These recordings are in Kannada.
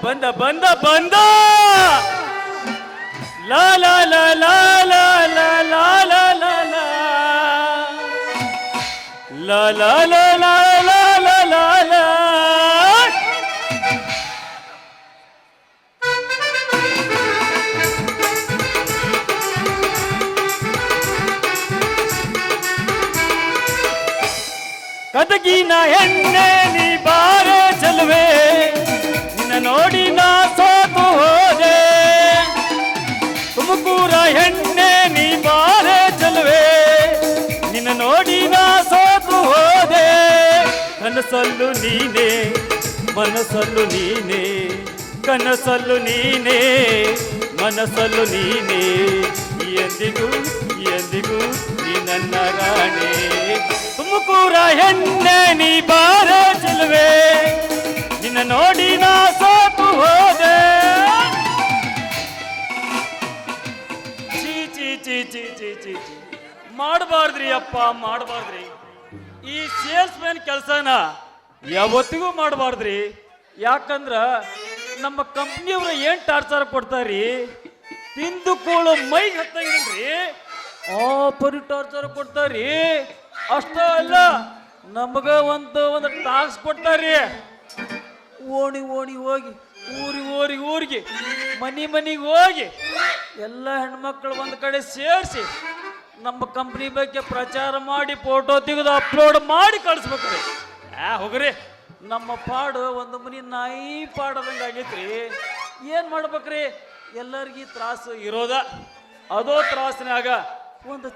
ಬಂದ ಬಂದ ಬಂದ ಲಾ ಲಾ ಲಾ ಲಾ ಲಾ ಲಾ ಲಾ ಲಾ ಲಾ ಲಾ ಲಾ ಲಾ ಲಾ ಲಾ ಲಾ ಲಾ ಲಾ. ಕದಗಿನ ಹೆಣ್ಣೆ ನೀ ಬಾರೆ ಚಲುವೆ ನಿನ್ನ ನೋಡಿ ನಾ ಸೋತು ಹೋದೆ. ತುಮಕೂರ ಹೆಣ್ಣೆ ನೀ ಬಾರೆ ಚಲುವೆ ನಿನ್ನ ನೋಡಿ ನಾ ಸೋತು ಹೋದೆ. ಕನಸಲ್ಲು ನೀನೆ ಮನಸ್ಸಲ್ಲು ನೀನೆ, ಕನಸಲ್ಲು ನೀನೆ ಮನಸ್ಸಲ್ಲು ನೀನೆ, ಎಂದಿಗೂ ಎಂದಿಗೂ ನೀ ನನ್ನ ರಾಣಿ. ತುಮಕೂರ ಹೆಣ್ಣೆ ನೀ ಬಾರೆ ಚೆಲುವೆ ನಿನ್ನ ನೋಡಿ ನಾ ಸೋತು ಹೋದೆ. ಚೀ ಚೀ ಚೀ ಚೀ ಚೀ ಚೀ ಚೀ ಮಾಡಬಾರ್ದ್ರಿ ಅಪ್ಪ, ಮಾಡಬಾರ್ದ್ರಿ. ಈ ಸೇಲ್ಸ್ ಮ್ಯಾನ್ ಕೆಲಸನ ಯಾವತ್ತಿಗೂ ಮಾಡಬಾರ್ದ್ರಿ. ಯಾಕಂದ್ರ ನಮ್ಮ ಕಂಪ್ನಿಯವ್ರ ಏನ್ ಟಾರ್ಚರ್ ಕೊಡ್ತಾರ್ರಿ, ತಿಂದು ಕೂಳು ಮೈಗೆ ಹತ್ತಂಗಿಲ್ರಿ, ಪರಿ ಟಾರ್ಚರ್ ಕೊಡ್ತಾರ್ರಿ. ಅಷ್ಟ ಅಲ್ಲ, ನಮಗ ಒಂದು ಟಾಕ್ಸ್ ಕೊಡ್ತಾರ್ರಿ. ಓಣಿ ಓಣಿ ಹೋಗಿ ಊರಿಗೆ ಮನಿಗೆ ಹೋಗಿ ಎಲ್ಲ ಹೆಣ್ಮಕ್ಳು ಒಂದು ಕಡೆ ಸೇರಿಸಿ ನಮ್ಮ ಕಂಪ್ನಿ ಬಗ್ಗೆ ಪ್ರಚಾರ ಮಾಡಿ ಫೋಟೋ ತೆಗೆದು ಅಪ್ಲೋಡ್ ಮಾಡಿ ಕಳಿಸ್ಬೇಕ್ರಿ. ಹೋಗ್ರಿ, ನಮ್ಮ ಪಾಡು ಒಂದು ಮನಿ ನಾಯಿ ಪಾಡದಂಗೆ ಆಗೈತ್ರಿ. ಏನು ಮಾಡ್ಬೇಕ್ರಿ, ಎಲ್ಲರಿಗೂ ತ್ರಾಸು ಇರೋದ. ಅದೋ ತ್ರಾಸಿನಾಗ ಒಂದು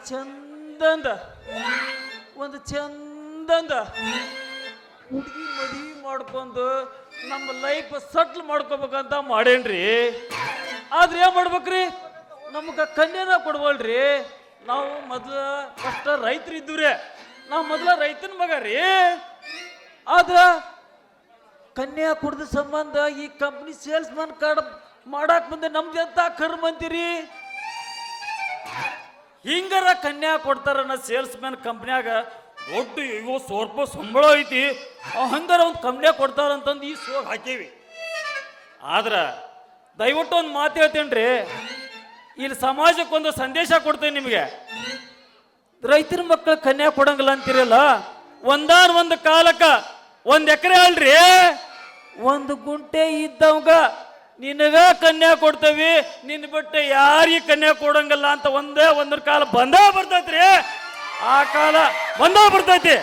ಚಂದಂದ ಹುಡುಗಿ ಮದುವೆ ಮಾಡ್ಕೊಂಡು ನಮ್ಮ ಲೈಫ್ ಸಟ್ಲ್ ಮಾಡ್ಕೋಬೇಕಂತ ಮಾಡೇನ್ರಿ. ಆದ್ರೆ ಏನ್ ಮಾಡ್ಬೇಕ್ರಿ, ನಮ್ಗೆ ಕನ್ಯಾನ ಕೊಡ್ವಲ್ರಿ. ನಾವು ಮೊದ್ಲ ಫಸ್ಟ್ ರೈತರು ಇದ್ದೀವ್ರಿ, ನಾವು ಮೊದಲ ರೈತನ ಮಗ ರೀ. ಆದ್ರ ಕನ್ಯಾ ಕುಡ್ದ ಸಂಬಂಧ ಈ ಕಂಪ್ನಿ ಸೇಲ್ಸ್ ಮ್ಯಾನ್ ಕಾರ್ಡ್ ಮಾಡಾಕ್ ಮುಂದೆ ನಮ್ದು ಎಂತ ಕರ್ಮ ಅಂತೀರಿ. ಹಿಂಗಾರ ಕನ್ಯಾ ಕೊಡ್ತಾರ ಸೇಲ್ಸ್ ಮ್ಯಾನ್ ಕಂಪ್ನ್ಯಾಗ ದೊಡ್ಡ ಸ್ವಲ್ಪ ಸಂಬಳ ಐತಿ, ಹಂಗಾರ ಒಂದು ಕಂಪ್ನ್ಯಾ ಕೊಡ್ತಾರಂತಂದು ಈ ಸೋಗ್ ಹಾಕೇವಿ. ಆದ್ರ ದಯವಿಟ್ಟು ಒಂದು ಮಾತು ಹೇಳ್ತೇನ್ರಿ, ಇಲ್ಲಿ ಸಮಾಜಕ್ಕೊಂದು ಸಂದೇಶ ಕೊಡ್ತೇನೆ ನಿಮಗೆ. ರೈತರ ಮಕ್ಕಳು ಕನ್ಯಾ ಕೊಡಂಗಿಲ್ಲ ಅಂತೀರಲ್ಲ, ಒಂದು ಕಾಲಕ್ಕ 1 ಎಕರೆ ಅಲ್ರಿ, 1 ಗುಂಟೆ ಇದ್ದವಂಗ ನಿನಗ ಕನ್ಯಾ ಕೊಡ್ತೇವಿ, ನಿನ್ನ ಬಿಟ್ಟು ಯಾರಿಗೆ ಕನ್ಯಾ ಕೊಡಂಗಿಲ್ಲ ಅಂತ ಒಂದ್ರ ಕಾಲ ಬಂದ ಬರ್ತೈತ್ರಿ. ಆ ಕಾಲ ಬಂದ ಬರ್ತೈತಿ.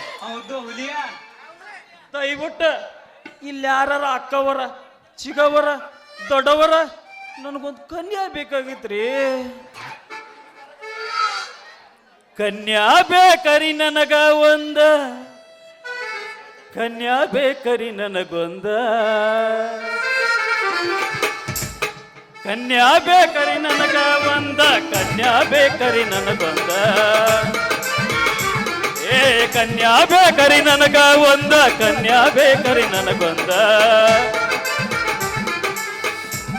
ದಯವಿಟ್ಟು ಇಲ್ಲಿ ಯಾರ ಅಕ್ಕವರ ಚಿಗವರ ದೊಡ್ಡವರ ನನಗೊಂದು ಕನ್ಯಾ ಬೇಕಾಗಿತ್ರಿ. ಕನ್ಯಾ ಬೇಕರಿ ನನಗ ಕನ್ಯಾ ಬೇಕರಿ ನನಗೊಂದ, ಕನ್ಯಾ ಬೇಕರಿ ನನಗ ಕನ್ಯಾ ಬೇಕರಿ ನನಗೊಂದ, ಕನ್ಯಾ ಬೇಕರಿ ನನಗ ಕನ್ಯಾ ಬೇಕರಿ ನನಗೊಂದ.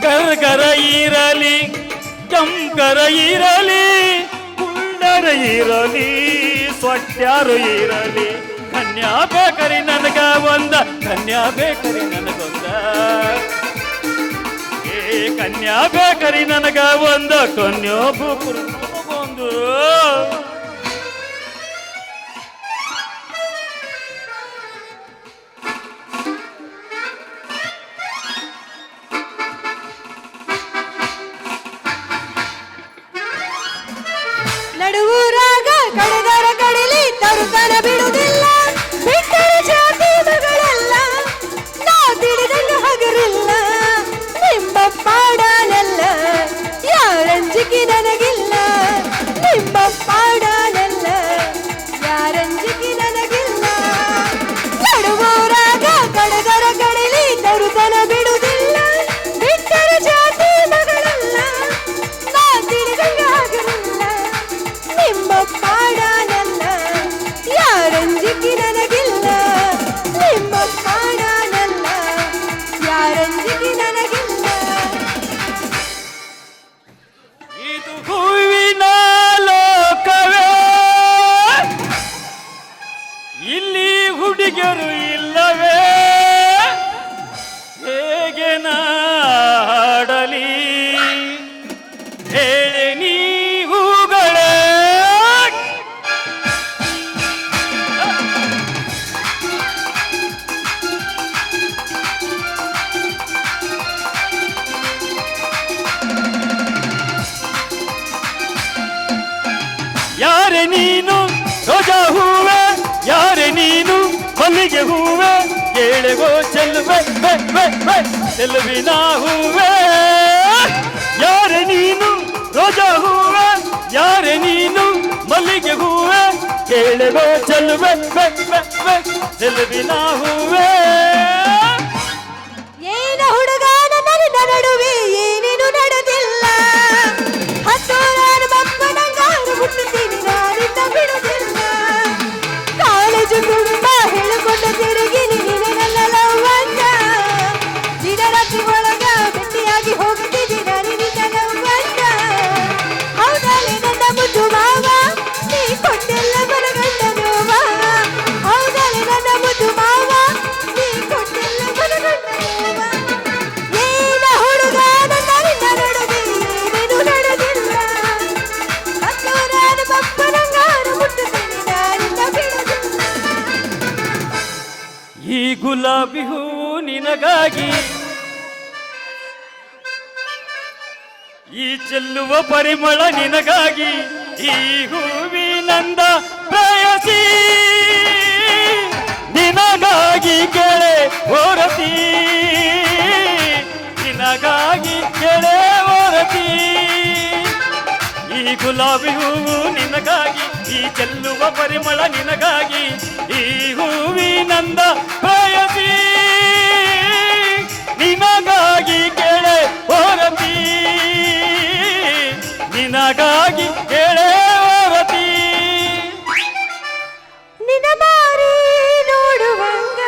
ಕರ್ಗರ ಇರಲಿ ಕಂಕರ ಇರಲಿ ಕುಂಡರ ಇರಲಿ ಸ್ವಟ್ಯಾರು ಇರಲಿ, ಕನ್ಯಾ ಬೇಕರಿ ನನಗ ಕನ್ಯಾ ಬೇಕರಿ ನನಗೊಂದ, ಕನ್ಯಾ ಬೇಕರಿ ನನಗ ಕನ್ಯಾಬುಕರು ಒಂದು. ನಡುವೂರಾಗ ಕಡೆದರ ಕಡಿಲಿ ತರುತನ ಬಿಡುವುದಿಲ್ಲ, ಬಿಟ್ಟರೆ ಜಾತಿ ಮಗಳೆಲ್ಲ ನಾ ತಿಳಿದಂಗ ಹಗರಿಲ್ಲ. ನಿಮ್ಮ ಪಾಡನೆಲ್ಲ ಯಾರಂಜಿಕೆ ನನಗಿಲ್ಲ, ನಿಮ್ಮ ಪಾಡನೆಲ್ಲ ಯಾರಂಜಿಕೆ ನನಗಿಲ್ಲ. ನಡುವೂರಾಗ ಕಡೆದರ ಕಡಿಲಿ ತರುತನ ಬಿಡುವುದಿಲ್ಲ, ಬಿಟ್ಟರೆ ಜಾತಿ ಮಗಳೆಲ್ಲ ನಾ ತಿಳಿದಂಗ ಹಗರಿಲ್ಲ. ನಿಮ್ಮ ಪಾಡನೆಲ್ಲ ಯಾರ ಯಾರೆ ನೀನು ರೋಜಾ ಹೂವೆ ಯಾರೆ ನೀನು ಮಲ್ಲಿಗೆ ಹೂವೆ ಕೇಳಗೋ ಚೆಲುವೆ ಚೆಲುವಿನ ಹೂವೆ ಯಾರೆ ನೀನು ರೋಜಾ ಹೂವೆ ಯಾರೆ ನೀನು ಮಲ್ಲಿಗೆ ಹೂವೆ ಕೇಳಗೋ ಚೆಲುವೆ ಚೆಲುವಿನ ಹೂವೆ ಏನ ಹುಡುಗ ನನ್ನ ನಡುವೆ ಏನೇನು ನಡೆದಿಲ್ಲ ಹತ್ತು ನಾನು ಮಕ್ಕಳಂಗಾರು ಮುಟ್ಟುತ್ತೀನಿ ನಾನಿಂದ ಬಿಡುವುದಿಲ್ಲ ಕಾಲೇಜು ತುಂಬ ಹೇಳಿಕೊಂಡು ತಿರುಗಿನಿ ನಿನಗಲ್ಲ ಲವ್ವಂತ ದಿನ ರಾತ್ರಿ ಒಳಗ ಭೇಟಿಯಾಗಿ ಹೋಗುತ್ತಿದ್ದಿ ನಾನಿನಿಂದ ಲವ್ವಂತ ಹೌದಲ್ಲೇ ನನ್ನ ಮುದ್ದು ಮಾವ ನೀ ಕೊಟ್ಟೆಲ್ಲ ಮನಗಂಡ ನೋವ ಹೌದಲ್ಲೇ ನನ್ನ ಮುದ್ದು ಮಾವ ನೀ ಕೊಟ್ಟೆಲ್ಲ ಮನಗಂಡ ನೋವ ಏನ ಹುಡುಗ ನನ್ನ ನಡುವೆ ಏನೇನು ನಡೆದಿಲ್ಲ ಹತ್ತು ನಾನು ಮಕ್ಕಳಂಗಾರು ಮುಟ್ಟುತ್ತೀನಿ ನಾನಿಂದ ಬಿಡುವುದಿಲ್ಲ ಈ ಗುಲಾಬಿ ಹೂ ನಿನಗಾಗಿ ಈ ಚೆಲ್ಲುವ ಪರಿಮಳ ನಿನಗಾಗಿ ಈ ಹೂವಿನಂದ ಪ್ರೇಯಸಿ ನಿನಗಾಗಿ ಕೆಳೆ ಓರತಿ ನಿನಗಾಗಿ ಕೆಳೆ ಓರತಿ ಈ ಗುಲಾಬಿ ಹೂವು ನಿನಗಾಗಿ ಈ ಚೆಲ್ಲುವ ಪರಿಮಳ ನಿನಗಾಗಿ ಈ ಹೂವಿನಂದ ಪ್ರೇಯಸಿ ನಿನಗಾಗಿ ಕೆಳೆ ಓರತಿ ನಿನಗಾಗಿ ಕೆಳೆ ಓರತಿ ನಿನ್ನ ಮಾರಿ ನೋಡುವಂಗ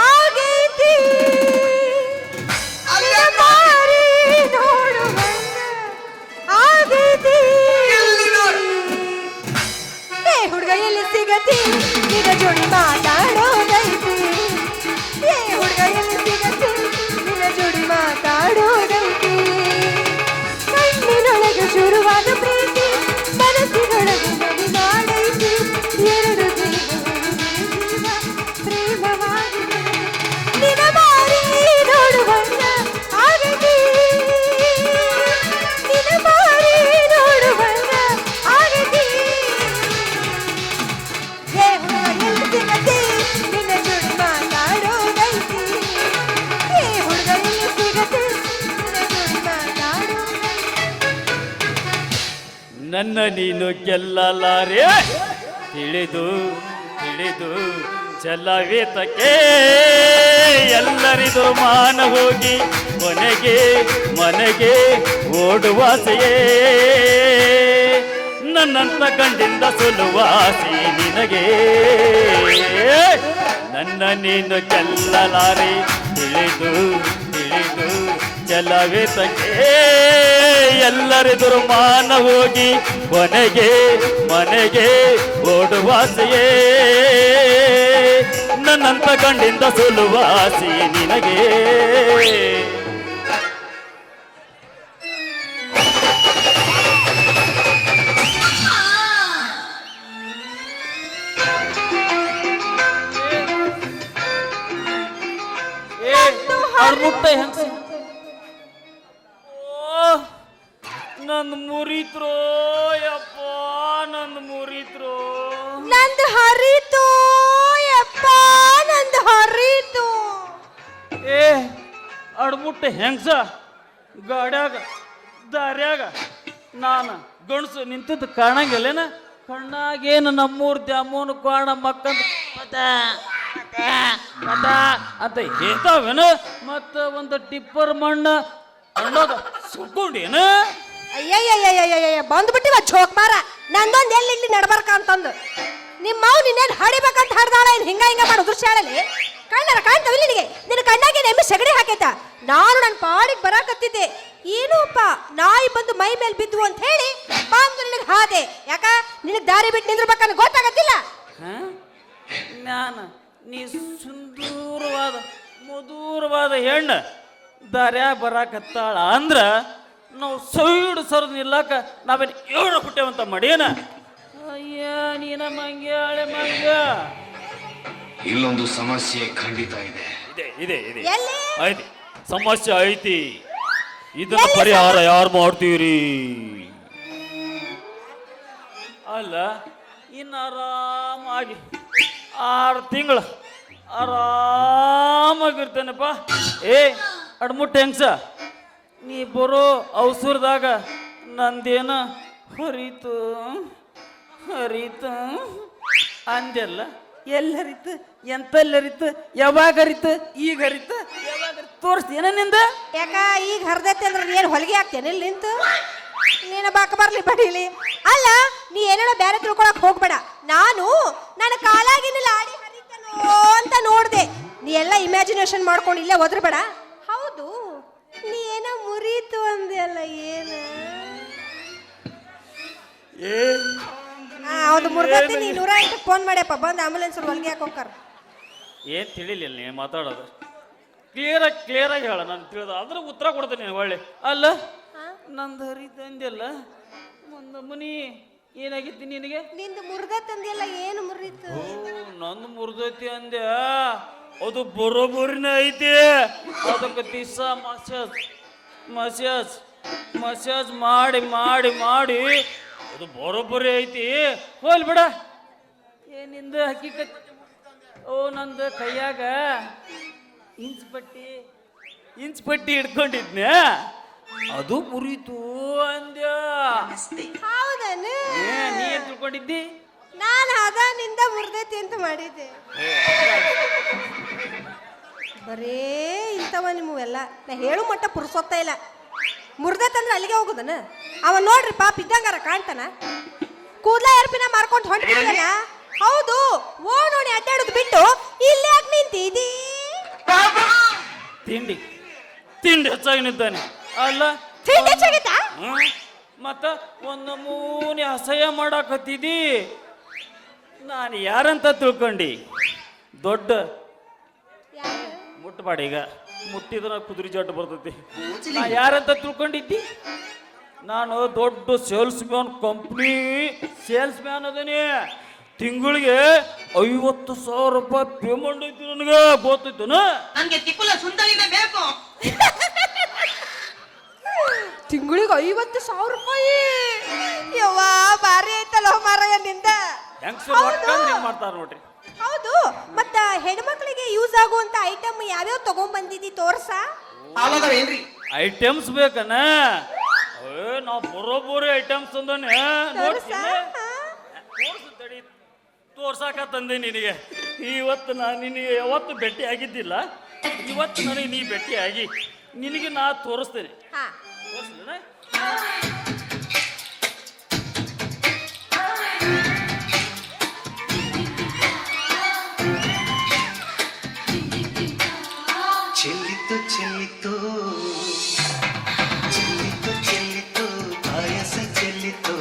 ಆಗೈತಿ ನಿನ್ನ ಮಾರಿ ನೋಡುವಂಗ ಆಗೈತಿ ಏ ಹುಡುಗ ಎಲ್ಲಿ ಸಿಗತಿ ನಿನ್ನ ಜೋಡಿ ಮಾತಾಡೋದೈತಿ ಏ ಹುಡುಗ ಎಲ್ಲಿ ಸಿಗತಿ ನಿನ್ನ ಜೋಡಿ ಮಾತಾಡೋದೈತಿ ಕಣ್ಣಿನೊಳಗೆ ಶುರುವಾದ ಪ್ರೀತಿ ಮನಸ್ಸಿನೊಳಗೆ ನಡಿನಾಡೈತಿ ಎರಡು ಜೀವ ಪ್ರೇಮವಾಗಿದೆ ನಿನ್ನ ಮಾರಿ ನೋಡುವಂಗ ಆಗೈತಿ ನಿನ್ನ ಮಾರಿ ನೋಡುವಂಗ ಆಗೈತಿ ಏ ಹುಡುಗ ಎಲ್ಲಿ ಸಿಗತಿ ನಿನ್ನ ಜೋಡಿ ಮಾತಾಡೋದೈತಿ ಏ ಹುಡುಗ ಎಲ್ಲಿ ಸಿಗತಿ ನಿನ್ನ ಜೋಡಿ ಮಾತಾಡೋದೈತಿ ನನ್ನ ನೀನು ಗೆಲ್ಲಲಾರೆ ತಿಳಿದು ತಿಳಿದು ಚಲವೇತಕ್ಕೆ ಎಲ್ಲರಿದು ಮಾನ ಹೋಗಿ ಮನೆಗೆ ಓಡುವಾಸೆಯೇ ನನ್ನಂತ ಗಂಡಿಂದ ಸುಲುವಾಸಿ ನಿನಗೆ ನನ್ನ ನೀನು ಗೆಲ್ಲಲಾರೆ ತಿಳಿದು ತಿಳಿದು ಚಲವೇತಕ್ಕೆ ಎಲ್ಲರೆದುರು ಮಾನ ಹೋಗಿ ಮನೆಗೆ ಓಡುವಾಸೆಯೇ ನನ್ನಂತ ಗಂಡಿಂದ ಸುಲುವಾಸಿ ನಿನಗೆ ಮುಟ್ಟ ಹೆಂಗ್ಸ ನಂದು ಮುರಿತ್ರೋ ಯಪ್ಪ ನಂದು ಮುರಿತ್ರೋ ನಂದು ಹರಿತು ಯಪ್ಪ ನಂದು ಹರಿತು ಏ ಅಡ್ಮುಟ್ಟ ಹೆಂಗ್ಸ ಗಾಡ್ಯಾಗ ದಾರ್ಯಾಗ ನಾನು ಗಣಸು ನಿಂತಿದ್ದು ಕಾಣಂಗಿಲ್ಲೇನ ಕಣ್ಣಾಗೇನು ನಮ್ಮೂರ್ ದ್ಯಾಮೋನು ಕಾಣ ಮಕ್ಕಂತ ಅಂತ ಹೇಳ್ತಾವೇನ ಮತ್ತ ಒಂದು ಟಿಪ್ಪರ್ ಮಣ್ಣ ಅನ್ನೋದ ಸುಕ್ಕೊಂಡೇನ ಅಯ್ಯಯ್ಯಯ್ಯಯ್ಯಯ್ಯ ಬಂದ್ಬಿಟ್ಟಿವ ಚೋಕ್ ಮಾರ ನಂದೊಂದು ಎಲ್ಲಿ ಇಲ್ಲಿ ನಡ್ಬರ್ಕ ಅಂತಂದು ನಿಮ್ಮ ಮಾವು ನಿನ್ನೇನು ಹಡಿಬೇಕಂತ ಹಡ್ದಾಳ ಏನು ಹಿಂಗ ಮಾಡಿ ಉದುರ್ಸ್ಯಾಳಲ್ಲಿ ಕಣ್ಣಾರ ಕಾಣ್ತಾವಿಲ್ಲ ನಿನಗೆ ನಿನ್ನ ಕಣ್ಣಾಗೆ ನೆಮ್ಮಿ ಸಗಡಿ ಹಾಕೈತ ನಾನು ನನ್ನ ಪಾಡಿಗೆ ಬರಾಕತ್ತಿದ್ದೆ ಏನೂಪ್ಪ ನಾಯಿ ಬಂದು ಮೈ ಮೇಲೆ ಬಿದ್ದು ಅಂತ ಹೇಳಿ ಬಂದು ನಿನಗೆ ಹಾದೆ ಯಾಕ ನಿನಗೆ ದಾರಿ ಬಿಟ್ಟು ನಿಂದ್ರಬೇಕಂತ ಗೊತ್ತಾಗತ್ತಿಲ್ಲ ನಾನು ನೀ ಸುಂದರವಾದ ಮಧುರವಾದ ಹೆಣ್ಣು ದಾರ್ಯಾಗ ಬರಾಕತ್ತಾಳ ಅಂದ್ರ ನಾವು ಸೈಡ್ ಸರದ್ ನಿಲ್ಲಾಕ ನಾವೇನು ಏಳು ಬಿಟ್ಟೇವಂತ ಮಾಡೇನ ಅಯ್ಯ ನೀನ ಮಂಗ್ಯಾಳೆ ಮಂಗ್ಯ ಇಲ್ಲೊಂದು ಸಮಸ್ಯೆ ಖಂಡಿತ ಇದೆ ಇದೆ ಇದೆ ಎಲ್ಲಿ? ಐತಿ ಸಮಸ್ಯೆ ಐತಿ ಇದನ್ನ ಪರಿಹಾರ ಯಾರು ಮಾಡ್ತೀರಿ ಅಲ್ಲ ಇನ್ನು ಆರಾಮಾಗಿ 6 ತಿಂಗಳು ಆರಾಮಾಗಿರ್ತೇನಪ್ಪ. ಏ ಅಡ್ಮುಟ್ಟ ಹೆಂಗ್ಸ, ನೀ ಬರೋ ಅವಸರದಾಗ ನಂದೇನ ಹರಿತು ಹರಿತು ಅಂದೆಲ್ಲ. ಎಲ್ಲಿ ಹರಿತು, ಎಂತಲ್ಲಿ ಹರಿತು, ಯಾವಾಗ ಹರಿತು, ಈಗ ಹರಿತು, ಯಾವಾಗ ತೋರಿಸ್ತೀನ ನಿಂದ? ಯಾಕ ಈಗ ಹರ್ದೈತಿ ಅಂದ್ರೆ ಏನು ಹೊಲಿಗೆ ಹಾಕ್ತೇನೆ ಇಲ್ಲಿ ನಿಂತು? ನೀನು ಬಾಕ ಬರ್ಲಿ ಬಡಿಲಿ. ಅಲ್ಲ, ನೀ ಏನೇನೋ ಬೇರೆ ತಿಳ್ಕೊಳಕ್ ಹೋಗ್ಬೇಡ. ನಾನು ನನ್ನ ಕಾಲಾಗಿನ ಲಾಡಿ ಹರಿತನೋ ಅಂತ ನೋಡ್ದೆ. ನೀ ಎಲ್ಲ ಇಮ್ಯಾಜಿನೇಷನ್ ಮಾಡ್ಕೊಂಡು ಇಲ್ಲೇ ಒದ್ರಬೇಡ. ಹೌದು, ನೀ ಏನೋ ಮುರೀತು ಅಂದೆ ಅಲ್ಲ, ಏನು? ಹೌದು, ಮುರ್ದೈತಿ. ನೀ 108 ಫೋನ್ ಮಾಡ್ಯಪ್ಪ, ಬಂದು ಆಂಬುಲೆನ್ಸ್ ಹೊಲಿಗೆ ಹಾಕೋಕಾರ. ಏನು ತಿಳಿಲಿಲ್ಲ ನೀನು ಮಾತಾಡೋದು. ಕ್ಲಿಯರಾಗಿ ಹೇಳ, ನಾನು ತಿಳಿದ ಅದ್ರ ಉತ್ತರ ಕೊಡ್ತೇನೆ ನೀನು ಒಳ್ಳೆ. ಅಲ್ಲ, ನಂದು ಹರಿತು ಅಂದೆಲ್ಲ, ಒಂದು ಮನಿ ಏನಾಗಿತ್ತು ನಿನಗೆ? ನಿಂದು ಮುರ್ದೈತಿ ಅಂದೆಲ್ಲ, ಏನು ಮುರಿತು? ನಂದು ಮುರಿದೈತಿ ಅಂದೆ, ಅದು ಬರೋಬ್ಬರಿನ ಐತಿ. ಅದಕ್ಕೆ ದಿವಸ ಮಸಾಜ್ ಮಾಡಿ ಮಾಡಿ ಮಾಡಿ ಅದು ಬರೋಬ್ಬರಿ ಐತಿ. ಹೋಲ್ ಬಿಡ, ಏನಿಂದ ಹಕ್ಕಿಕತ್. ಓ, ನಂದು ಕೈಯಾಗ ಇಂಚ್ ಪಟ್ಟಿ ಹಿಡ್ಕೊಂಡಿದ್ನ, ಅದು ಮುರಿತು ಅಂದ್ಯ. ಹೌದನು? ನೀ ಏನ್ ತಿಳ್ಕೊಂಡಿದ್ದಿ? ನಾನು ಅದ ನಿಂದ ಮುರ್ದೈತಿ ಅಂತ ಮಾಡಿದ್ದೆ. ಬರೇ ಇಂಥವ ನಿಮ್ಮವೆಲ್ಲ. ನಾ ಹೇಳು ಮಟ್ಟ ಪುರ್ಸೊತ್ತ ಇಲ್ಲ. ಮುರ್ದೈತೆ ಅಂದ್ರೆ ಅಲ್ಲಿಗೆ ಹೋಗುದನ? ಅವ ನೋಡ್ರಿ ಪಾಪ ಇದ್ದಂಗಾರ ಕಾಣ್ತಾನ. ಕೂದ್ಲ ಎರ್ಪಿನ ಮಾರ್ಕೊಂಡು ಹೊಂಟಿದ್ದಾನ. ಹೌದು, ಓ ನೋಡಿ ಅಡ್ಡಾಡೋದು ಬಿಟ್ಟು ಇಲ್ಲೇ ಯಾಕೆ ನಿಂತಿದ್ದೀ? ತಿಂಡಿ ಹೆಚ್ಚಾಗಿ ನಿಂತಾನೆ. ಅಲ್ಲ, ತಿಂಡಿ ಹೆಚ್ಚಾಗಿತ್ತಾ? ಮತ್ತ ಒಂದು ನಮೂನಿ ಅಸಹ್ಯ ಮಾಡಾಕತ್ತಿದಿ. ನಾನು ಯಾರಂತ ತಿಳ್ಕೊಂಡಿ? ದೊಡ್ಡ ಮುಟ್ಟಬೇಡ, ಈಗ ಮುಟ್ಟಿದ್ರ ಕುದುರೆ ಜಡ್ಡು ಬರ್ತೈತಿ. ನಾ ಯಾರಂತ ತಿಳ್ಕೊಂಡಿದ್ದಿ? ನಾನು ದೊಡ್ಡ ಕಂಪ್ನಿ ಸೇಲ್ಸ್ ಮ್ಯಾನ್ ಅದೀನಿ. ತಿಂಗಳಿಗೆ 50,000 ರೂಪಾಯಿ ಪೇಮೆಂಟ್ ಐತಿ ನನಗೆ, ಗೊತ್ತೈತನ? ತಿಂಗಳಿಗೆ 50,000 ರೂಪಾಯಿ? ಯವ್ವಾ, ಭಾರಿ ಐತಲ್ಲ ಮಾರಾಯ ನಿಂದ. ಹೆಂಗ್ ಮಾಡ್ತಾರ ನೋಡ್ರಿ. ಹೌದು, ಮತ್ತ ಹೆಣ್ಮಕ್ಳಿಗೆ ಯೂಸ್ ಆಗುವಂತ ಐಟಮ್ ಯಾವ್ಯಾವ ತಗೊಂಡ್ ಬಂದಿದ್ದಿ ತೋರ್ಸ? ಐಟಮ್ಸ್ ಬೇಕನ? ನಾವು ಬರೋಬ್ಬರಿ ಐಟಮ್ಸ್ ಅಂದಾನೆ. ತೋರ್ಸಾಕ ತಂದೆ ನಿನಗೆ. ಇವತ್ತು ನಾನು ನಿನಗೆ ಯಾವತ್ತು ಭೇಟಿ ಆಗಿದ್ದಿಲ್ಲ, ಇವತ್ತು ನನಗೆ ನೀ ಭೇಟಿ ಆಗಿ ನಿನಗೆ ನಾ ತೋರಿಸ್ತೇನೆ. ತೋರಿಸ್ಲೇನ? ಚೆಲ್ಲಿತು ಚೆಲ್ಲಿತು ಚೆಲ್ಲಿತು ಚೆಲ್ಲಿತು ಪಾಯಸ ಚೆಲ್ಲಿತು.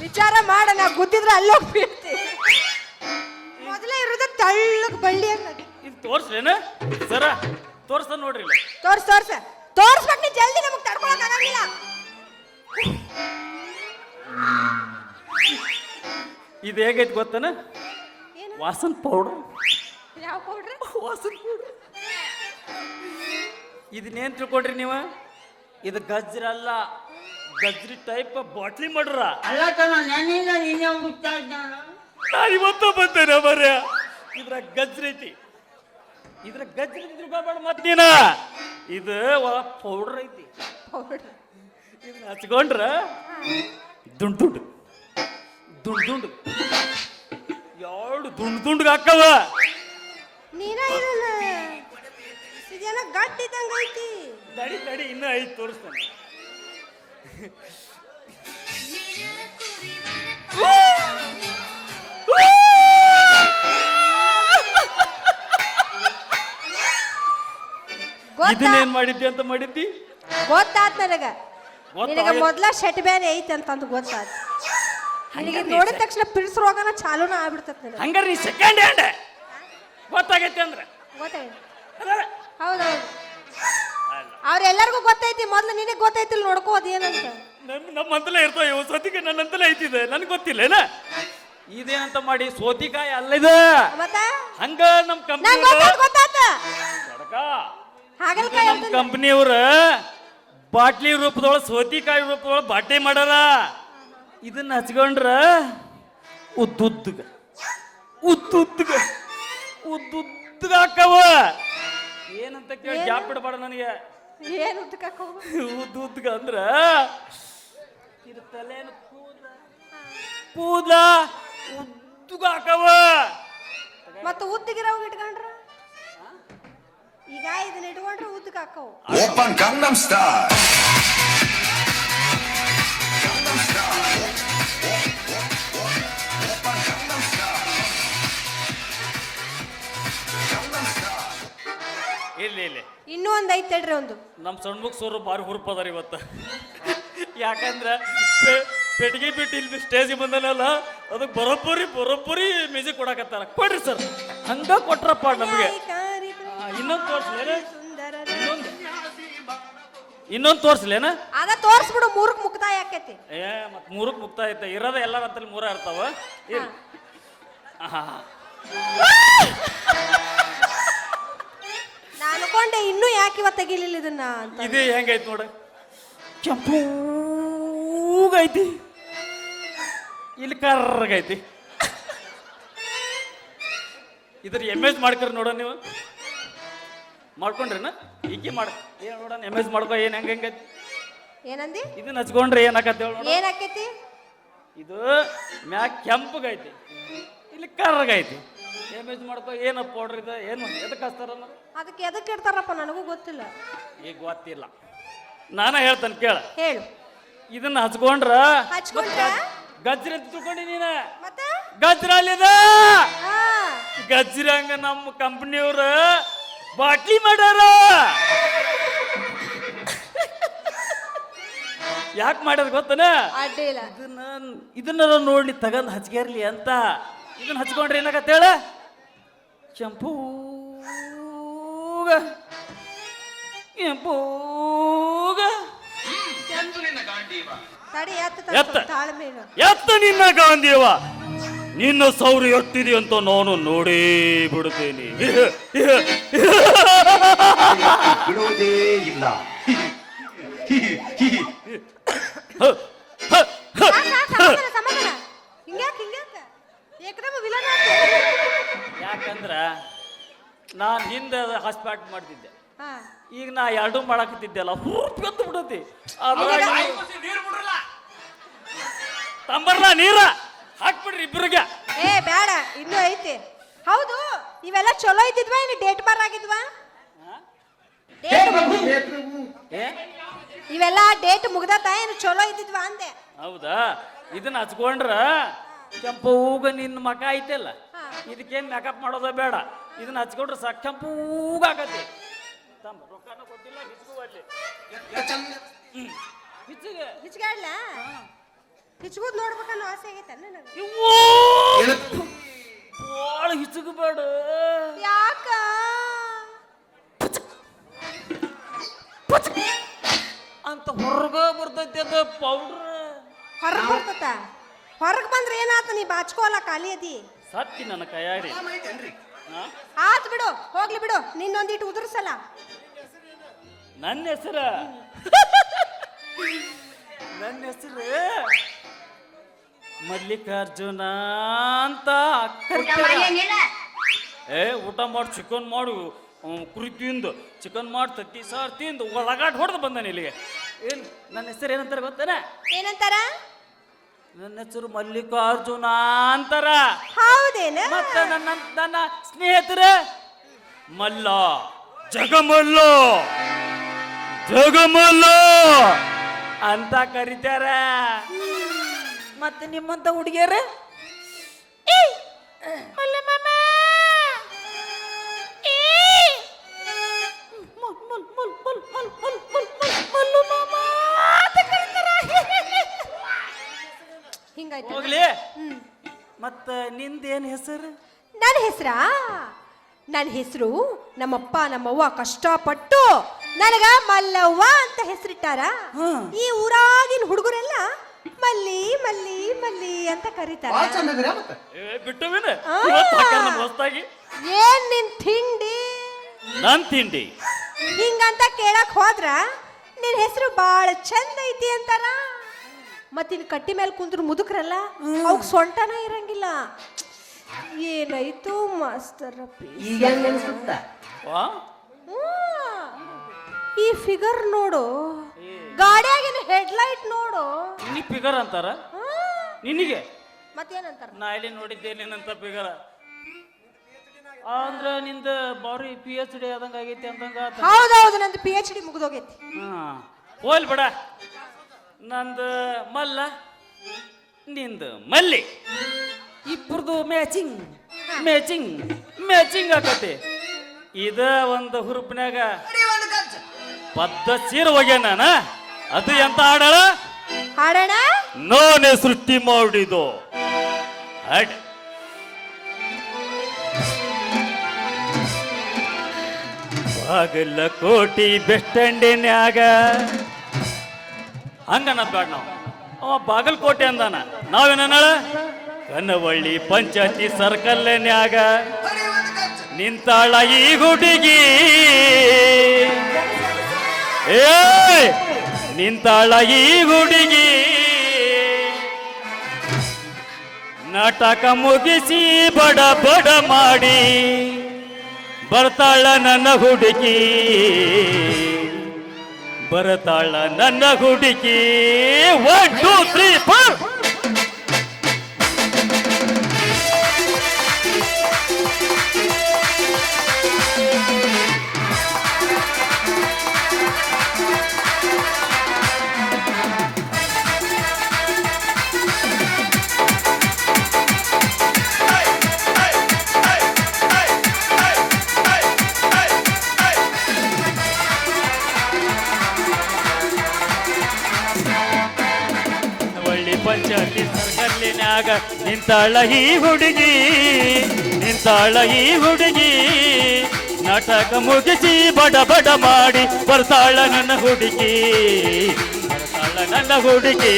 ವಿಚಾರ ಮಾಡ, ನಾ ಗುದ್ದಿದ್ರೆ ಅಲ್ಲೋಗಿ ಬೀಳ್ತಿ. ಮೊದಲೇ ಇರೋದ ತಳ್ಳಗ್ ಬಳ್ಳಿ ಅಂತ. ಇದು ತೋರಿಸ್ಲೇನ ಸರ? ತೋರಿಸ್ತ ನೋಡ್ರಿ. ತೋರ್ಸ್ಬೇಕು. ನೀ ಜಲ್ದಿ, ನಮಗ್ ತಡ್ಕೊಳಕ್ ಆಗಂಗಿಲ್ಲ. ಇದು ಹೇಗೈತಿ ಗೊತ್ತನ? ವಾಸನ್ ಪೌಡ್ರ್. ಯಾವ ಪೌಡ್ರ್? ವಾಸನ್ ಪೌಡ್ರ್. ಇದನ್ನೇನ್ ತಿಳ್ಕೊಡ್ರಿ ನೀವು? ಇದು ಗಜ್ರ ಅಲ್ಲ, ಗಜ್ರಿ ಟೈಪ್ ಬಾಟ್ಲಿ ಮಾಡ್ರ. ನಾನು ಇವತ್ತು ಬಂತೇನೆ ಬರ್ಯ. ಇದ್ರ ಗಜ್ರಿ ಐತಿ, ಇದ್ರ ಗಜ್ರಿ ತಿಳ್ಕೊಬೇಡ ಮತ್ತೀನ. ಇದು ಪೌಡ್ರ್ ಐತಿ. ಇದನ್ನ ಹಚ್ಕೊಂಡ್ರ ದುಂಡು ಎರಡು ದುಂಡ್ ಹಾಕವ. ನೀನ ಇದೆಲ್ಲ ಗಟ್ಟಿದಂಗ ಐತಿ. ತಡಿ ಇನ್ನೂ ಐತಿ, ತೋರಿಸ್ತಾನೆ. ಇದನ್ನೇನ್ ಮಾಡಿದ್ದಿ ಅಂತ ಮಾಡಿದ್ದಿ? ಗೊತ್ತಾತ್ ನನಗ. ನಿನಗ ಮೊದ್ಲ ಶೆಟ್ ಬ್ಯಾನ್ ಐತಿ ಅಂತಂದು ಗೊತ್ತಾತ್. ನನಗೆ ನೋಡಿದ ತಕ್ಷಣ ಪಿಡ್ಸ್ ರೋಗನ ಚಾಲೂನ ಆಗ್ಬಿಡ್ತತ್ ನನಗೆ. ಹಂಗಾರೆ ನೀ ಸೆಕೆಂಡ್ ಹ್ಯಾಂಡ್ ಗೊತ್ತಾಗೈತಿ ಅಂದ್ರೆ? ಗೊತ್ತಾಗೈತಿ. ಹೌದೌದು, ಅವ್ರೆಲ್ಲರಿಗೂ ಗೊತ್ತೈತಿ. ಮೊದ್ಲು ನಿನಗೆ ಗೊತ್ತೈತಿಲ್ಲ, ನೋಡ್ಕೋ ಅದೇನಂತ. ನಮ್ಮಂತಲೇ ಇರ್ತಾವ ಇವು. ಸೋತಿಕಾಯಿ ನನ್ನಂತಲೇ ಐತಿದೆ, ನನ್ಗೆ ಗೊತ್ತಿಲ್ಲ ಏನ ಇದೇನಂತ ಮಾಡಿ. ಸೋತಿಕಾಯಿ ಅಲ್ಲ ಇದು. ಮತ್ತೆ ಹಂಗ ನಮ್ ಕಂಪ್ನಿ ಗೊತ್ತಾತ. ನಮ್ ಕಂಪ್ನಿಯವ್ರ ಬಾಟ್ಲಿ ರೂಪದೊಳಗೆ ಸೋತಿಕಾಯಿ ರೂಪದೊಳಗೆ ಬಾಟೆ ಮಾಡಾರ ಇದನ್ನ ಹಚ್ಕೊಂಡ್ರ ಉದ್ದುದ್ದಗ ಉದ್ದುದ್ದಗ ಉದ್ದುದ್ದಗ ಹಾಕವ ಏನಂತ ಕೇಳಿ ಗ್ಯಾಪ್ ಬಿಡಬೇಡ ನನಗೆ. ಏನ್ ಉದ್ದಕ್ಕ ಉದ್ದುದ್ದಗ ಅಂದ್ರ ಇದು ತಲೆನ ಕೂದ ಉದ್ದುಗ ಹಾಕವ. ಮತ್ತ ಉದ್ದಗಿರವ್ ಇಟ್ಕೊಂಡ್ರ ಈಗ ಇದನ್ನ ಇಟ್ಕೊಂಡ್ರೆ ಉದ್ದಕ್ಕ ಹಾಕವು. Open ಗಂಗಂ star. ಇಲ್ಲಿ ಇಲ್ಲಿ ಇನ್ನೂ ಒಂದ್ ಐತ್ ತಡ್ರಿ ಒಂದು. ನಮ್ಮ ಸಣ್ಮುಖ ಸೋರು ಭಾರಿ ಹುರುಪದಾರ ಇವತ್ತ. ಯಾಕಂದ್ರ ಪೆಟ್ಟಿಗೆ ಬಿಟ್ಟು ಇಲ್ಲಿ ಸ್ಟೇಜಿಗೆ ಬಂದನಲ್ಲ ಅದಕ್ಕೆ ಬರೋಬ್ಬರಿ ಮ್ಯೂಸಿಕ್ ಕೊಡಕತ್ತಾರ. ಕೊಡ್ರಿ ಸರ್, ಹಂಗ ಕೊಟ್ರಪ್ಪ ನಮಗೆ. ಇನ್ನೊಂದು ತೋರ್ಸ್ಲೇನ? ಇನ್ನೊಂದು ತೋರ್ಸ್ಲೇನ? ಅದ ತೋರ್ಸ್ಬಿಡು, ಮೂರಕ್ ಮುಕ್ತಾಯ ಆಕೈತಿ. ಮತ್ ಮೂರಕ್ ಮುಕ್ತಾಯ ಐತೆ ಇರೋದ ಎಲ್ಲರ ಅಂತಲ್ಲಿ ಮೂರ ಇರ್ತಾವ. ನಾನು ಅನ್ಕೊಂಡೆ ಇನ್ನೂ ಯಾಕೆ ಇವತ್ತು ತೆಗಿಲಿಲ್ಲ ಇದನ್ನ ಅಂತ. ಇದು ಹೆಂಗೈತಿ ನೋಡ, ಕೆಂಪೂಗೈತಿ, ಇಲ್ಲಿ ಕರ್ರಗೈತಿ. ಇದ್ರ ಎಮೇಜ್ ಮಾಡ್ಕರ್ ನೋಡ, ನೀವು ಮಾಡ್ಕೊಂಡ್ರೇನ? ಈಕೆ ಮಾಡ ಏನ್ ನೋಡ, ಎಮೇಜ್ ಮಾಡ್ಕೊ, ಏನ್ ಹೆಂಗೈತಿ ಏನಂದಿ? ಇದನ್ನ ಹಚ್ಕೊಂಡ್ರೆ ಏನಾಕತಿ ಹೇಳ? ಏನಾಕೈತಿ? ಇದು ಮ್ಯಾಕ್ ಕೆಂಪಗೈತಿ, ಇಲ್ಲಿ ಕರ್ರಗೈತಿ. ಎಮೇಜ್ ಮಾಡ್ಕೊ, ಏನಪ್ಪ ಪೌಡ್ರ್ ಇದು, ಏನು ಎದಕ್ಕೆ ಹಚ್ತಾರ? ಅದಕ್ಕೆ ಎದಕ್ಕೆ ಇಡ್ತಾರಪ್ಪ ನನಗೂ ಗೊತ್ತಿಲ್ಲ. ಈಗ ಗೊತ್ತಿಲ್ಲ, ನಾನ ಹೇಳ್ತಾನೆ ಕೇಳ. ಹೇಳು. ಇದನ್ನ ಹಚ್ಕೊಂಡ್ರ ಗಜ್ರಿ ಅಂತ ತಿಳ್ಕೊಂಡಿ ನೀನ. ಮತ್ತೆ ಗಜ್ರ ಅಲ್ಲಿದ ಗಜ್ರಿ ಹಂಗ ನಮ್ಮ ಕಂಪನಿಯವ್ರ ಬಾಟ್ಲಿ ಮಾಡ್ಯಾರ. ಯಾಕೆ ಮಾಡ್ಯಾರ ಗೊತ್ತನ? ಅಡ್ಡಿಲ್ಲ, ಇದನ್ನ ನೋಡ್ಲಿ ತಗಂದ್ ಹಚ್ಕೇರ್ಲಿ ಅಂತ. ಇದನ್ನ ಹಚ್ಕೊಂಡ್ರೆ ಏನಾಗತ್ತ ಹೇಳ? ಕೆಂಪೂಗ ಕೆಂಪೂಗ ತಡಿ, ಎತ್ತ ತಾಳ್ಮೆ ಎತ್ತ ನಿನ್ನ ಗಾಂಧಿಯವ. ನಿನ್ನ ಸೌರಿ ಎಟ್ಟಿದೆ ಅಂತ ನಾನು ನೋಡೇ ಬಿಡುತ್ತೇನೆ. ಬಿಡುವುದೇ ಇಲ್ಲ. ಯಾಕಂದ್ರ ನಾನ್ ಹಿಂದೆ ಹಾಸ್ಪಿಟ್ ಮಾಡ್ತಿದ್ದೆ, ಈಗ ನಾ ಎರಡು ಮಾಡಾಕತ್ತಿದ್ದೆಲ್ಲ ಹುರ್ಪ್ ಎತ್ತು ಬಿಡತಿ. ತಂಬರ್ಲ ನೀರ ಹಾಕ್ಬಿಡ್ರಿ ಇಬ್ರಿಗೆ. ಏ ಬೇಡ, ಇನ್ನೂ ಐತಿ. ಹೌದು, ಇವೆಲ್ಲ ಚಲೋ ಇದ್ದಿದ್ವಾ ಇನ್ನು ಡೇಟ್ ಬಾರ್ ಆಗಿದ್ವಾ? ಇವೆಲ್ಲ ಡೇಟ್ ಮುಗ್ದತ ಏನು ಚಲೋ ಇದ್ದಿದ್ವಾ ಅಂದೆ. ಹೌದಾ? ಇದನ್ನ ಹಚ್ಕೊಂಡ್ರ ಕೆಂಪೂಗ ನಿನ್ನ ಮಕ ಐತೆಲ್ಲ, ಇದಕ್ಕೇನ್ ಮೇಕಪ್ ಮಾಡೋದ ಬೇಡ. ಇದನ್ನ ಹಚ್ಕೊಂಡ್ರೆ ಸಾಕು, ಕೆಂಪೂಗ ಆಗತ್ತೆ. ರೊಕ್ಕನ ಕೊಟ್ಟಿಲ್ಲ, ಹಿಚ್ಕುವಲ್ಲಿ ಹಿಚ್ಗಾಡ್ಲ ಹಿಚ್ಕೋದ್ ನೋಡ್ಬೇಕನ್ನೋ ಆಸೆ ಆಗೈತೆ ನನಗೆ. ಭಾಳ ಹಿಚಗಬೇಡ. ಯಾಕ? ಅಂತ ಹೊರಗ ಬರ್ತೈತಿ ಅದ ಪೌಡ್ರ್. ಹೊರಗೆ ಬರ್ತತ? ಹೊರಗೆ ಬಂದ್ರೆ ಏನಾತ? ನೀ ಬಾಚ್ಕೋಲ್ಲ, ಖಾಲಿ ಅದಿ. ಸತ್ತಿ ನನ್ನ ಕೈಯಾರಿ. ಆತ್ ಬಿಡು, ಹೋಗ್ಲಿ ಬಿಡು, ನಿನ್ನೊಂದಿಟ್ಟು ಉದುರ್ಸಲ್ಲ. ನನ್ನ ಹೆಸರು ನನ್ನ ಹೆಸರು ಮಲ್ಲಿಕಾರ್ಜುನ ಅಂತ ಊಟ ಮಾಡಿ ಚಿಕನ್ ಮಾಡು, ಕುರಿ ತಿಂದು, ಚಿಕನ್ ಮಾಡಿ ತತ್ತಿ ಸಾರು ತಿಂದು ಒಳಗಾಟ್ ಹೊಡೆದು ಬಂದಾನೆ ಇಲ್ಲಿಗೆ. ಏನ್ ನನ್ನ ಹೆಸರು ಏನಂತಾರ ಗೊತ್ತಾನ? ಏನಂತಾರ? ನನ್ನ ಹೆಸರು ಮಲ್ಲಿಕಾರ್ಜುನ ಅಂತಾರ. ಹೌದೇನ? ಮತ್ತ ನನ್ನ ಸ್ನೇಹಿತರ ಮಲ್ಲ, ಜಗಮಲ್ಲ ಜಗಮಲ್ಲ ಅಂತ ಕರೀತಾರ. ಮತ್ತೆ ನಿಮ್ಮಂತ ಹುಡುಗಿಯರ ಹಿಂಗಾಯ್ತು. ಹೋಗ್ಲಿ. ಮತ್ತ ನಿಂದೇನ್ ಹೆಸರು? ನನ್ನ ಹೆಸರಾ? ನನ್ನ ಹೆಸರು ನಮ್ಮಪ್ಪ ನಮ್ಮವ್ವ ಕಷ್ಟಪಟ್ಟು ನನಗ ಮಲ್ಲವ್ವ ಅಂತ ಹೆಸರಿಟ್ಟಾರ. ಈ ಊರಾಗಿನ ಹುಡುಗರೆಲ್ಲ ಮಲ್ಲಿ ಮಲ್ಲಿ ಮಲ್ಲಿ ಅಂತ ಕರೀತಾರ. ಬಿಟ್ಟವೇನ ಹೊಸ್ತಾಗಿ? ಏನ್ ನಿನ್ ತಿಂಡಿ? ನನ್ ತಿಂಡಿ ಹಿಂಗಂತ ಕೇಳಕ್ ಹೋದ್ರ ನಿನ್ ಹೆಸರು ಬಾಳ ಚಂದ ಐತಿ ಅಂತಾರ. ಮತ್ತಿನ್ ಕಟ್ಟಿ ಮೇಲೆ ಕುಂದ್ರು ಮುದುಕ್ರಲ್ಲ ಅವ್ಕ್ ಸೊಂಟನ ಇರಂಗಿಲ್ಲ. ಏನಾಯ್ತು ಮಾಸ್ತರಪ್ಪಿ? ಈಗ ಹೆಂಗ್ ಅನ್ಸುತ್ತ? ವಾ ಈ ಫಿಗರ್ ನೋಡು, ಗಾಡಿಯಾಗಿನ ಹೆಡ್ಲೈಟ್ ನೋಡು. ನಿನಗೆ ಫಿಗರ್ ಅಂತಾರ? ನಿನಗೆ ಮತ್ತೇನಂತಾರ? ನಾ ಇಲ್ಲಿ ನೋಡಿದ್ದೆ ನಿನ್ನಂತ ಫಿಗರ್ ಅಂದ್ರೆ ನಿಂದ ಬಾರಿ PhD ಆದಂಗ ಆಗೈತಿ ಅಂದಂಗ ಆತ. ಹೌದೌದು, ನಂದು PhD ಮುಗಿದೋಗೈತಿ. ಹೋಲ್ ಬಿಡ. ನಂದು ಮಲ್ಲ, ನಿಂದು ಮಲ್ಲಿ, ಇಬ್ಬರದು ಮ್ಯಾಚಿಂಗ್ ಮ್ಯಾಚಿಂಗ್ ಮ್ಯಾಚಿಂಗ್ ಆಕತಿ. ಇದ ಒಂದು ಹುರುಪಿನಾಗ ಪದ್ದ ಸೀರ ಹೋಗ್ಯಾನ ನಾನ. ಅದು ಎಂತ ಹಾಡಳ? ಹಾಡೋಣ. ನಾನೇ ಸೃಷ್ಟಿ ಮಾಡಿದ್ದು ಹಾಡ್. ಬಾಗಲಕೋಟಿ ಬೆಸ್ಟ್ ಸ್ಟ್ಯಾಂಡಿನ್ಯಾಗ ಹಂಗನ್ನದ್ ಬೇಡ ನಾವು. ಅವ ಬಾಗಲಕೋಟೆ ಅಂದಾನ, ನಾವೇನ ಕನ್ನವಳ್ಳಿ ಪಂಚಾಯತಿ ಸರ್ಕಲ್ನ್ಯಾಗ ನಿಂತಾಳ ಈ ಹುಡುಗಿ. ಏ ನಿಂತಾಳ ಈ ಹುಡುಗಿ. ನಾಟಕ ಮುಗಿಸಿ ಬಡ ಬಡ ಮಾಡಿ ಬರ್ತಾಳ ನನ್ನ ಹುಡುಗಿ, ಬರ್ತಾಳ ನನ್ನ ಹುಡುಗಿ. 1 2 3 4. ಪಂಚಾಯತಿ ಸರ್ಕಲ್ಲಿನ್ಯಾಗ ನಿಂತಾಳ ಈ ಹುಡುಗಿ, ನಿಂತಾಳ ಈ ಹುಡುಗಿ. ನಾಟಕ ಮುಗಿಸಿ ಬಡ ಬಡ ಮಾಡಿ ಬರ್ತಾಳ ನನ್ನ ಹುಡುಗಿ, ಬರ್ತಾಳ ನನ್ನ ಹುಡುಗಿ.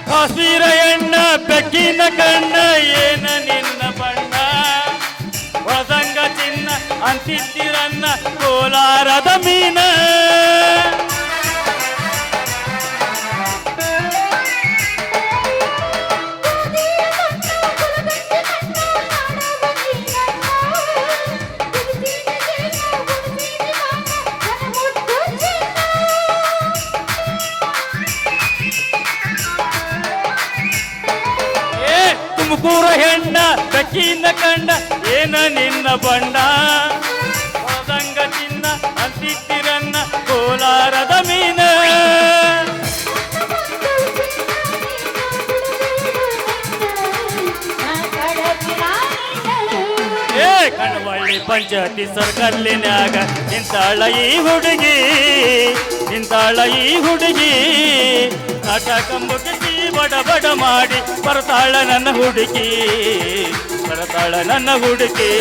ಕಾಶ್ಮೀರ ಎಣ್ಣ ಬೆಕ್ಕಿನ ಕಣ್ಣ ಏನ ನಿನ್ನ ಬಣ್ಣ, ಹೊಸಂಗ ಚಿನ್ನ ಅಂತಿದ್ದಿರನ್ನ ಕೋಲಾರದ ಮೀನ. ತುಮಕೂರ ಹೆಣ್ಣ ಬೆಕ್ಕಿನ ಕಂಡ ಏನ ನಿನ್ನ ಬಣ್ಣ, ಹೊಸಂಗ ಚಿನ್ನ ಅಂತಿದ್ದಿರನ್ನ ಕೋಲಾರದ ಮೀನ. ಏ ಕಣವಳ್ಳಿ ಪಂಚಾಯತಿ ಸರ್ಕಲ್ಲಿನ್ಯಾಗ ನಿಂತಾಳ ಈ ಹುಡುಗಿ, ನಿಂತಾಳ ಈ ಹುಡುಗಿ. ನಾಟಕ ಮುಗಿಸಿ ಬಡ ಬಡ ಮಾಡಿ ಬರ್ತಾಳ ನನ್ನ ಹುಡುಗಿ, ಬರ್ತಾಳ ನನ್ನ ಹುಡುಗಿ.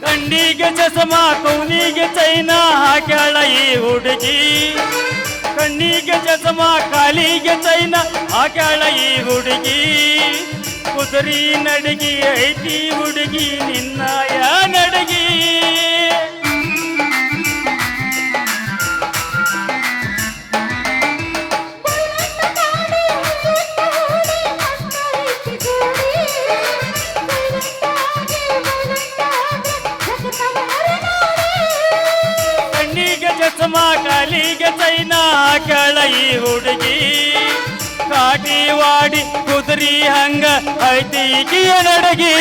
ಕಣ್ಣಿಗೆ ಚಸ್ಮಾ ಕೌನಿಗೆ ಚೈನಾ ಹಾಕ್ಯಾಳ ಈ ಹುಡುಗಿ, ಕಣ್ಣಿಗೆ ಚಸ್ಮಾ ಕಾಲಿಗೆ ಚೈನ ಹಾಕ್ಯಾಳ ಈ ಹುಡುಗಿ ಕುದುರಿ ನಡಗಿ ಐತಿ ಹುಡುಗಿ ನಿನ್ನಯ ನಡಗಿ ಕಣ್ಣಿಗೆ ಚಸ್ಮಾ ಕಾಲಿಗೆ ಚೈನ ಹಾಕ್ಯಾಳ ಈ ಹುಡುಗಿ ಕಾಟಿವಾಡಿ ಕುದುರಿ ಹಂಗ ಐತಿ ಈಕಿಯ ನಡಗಿ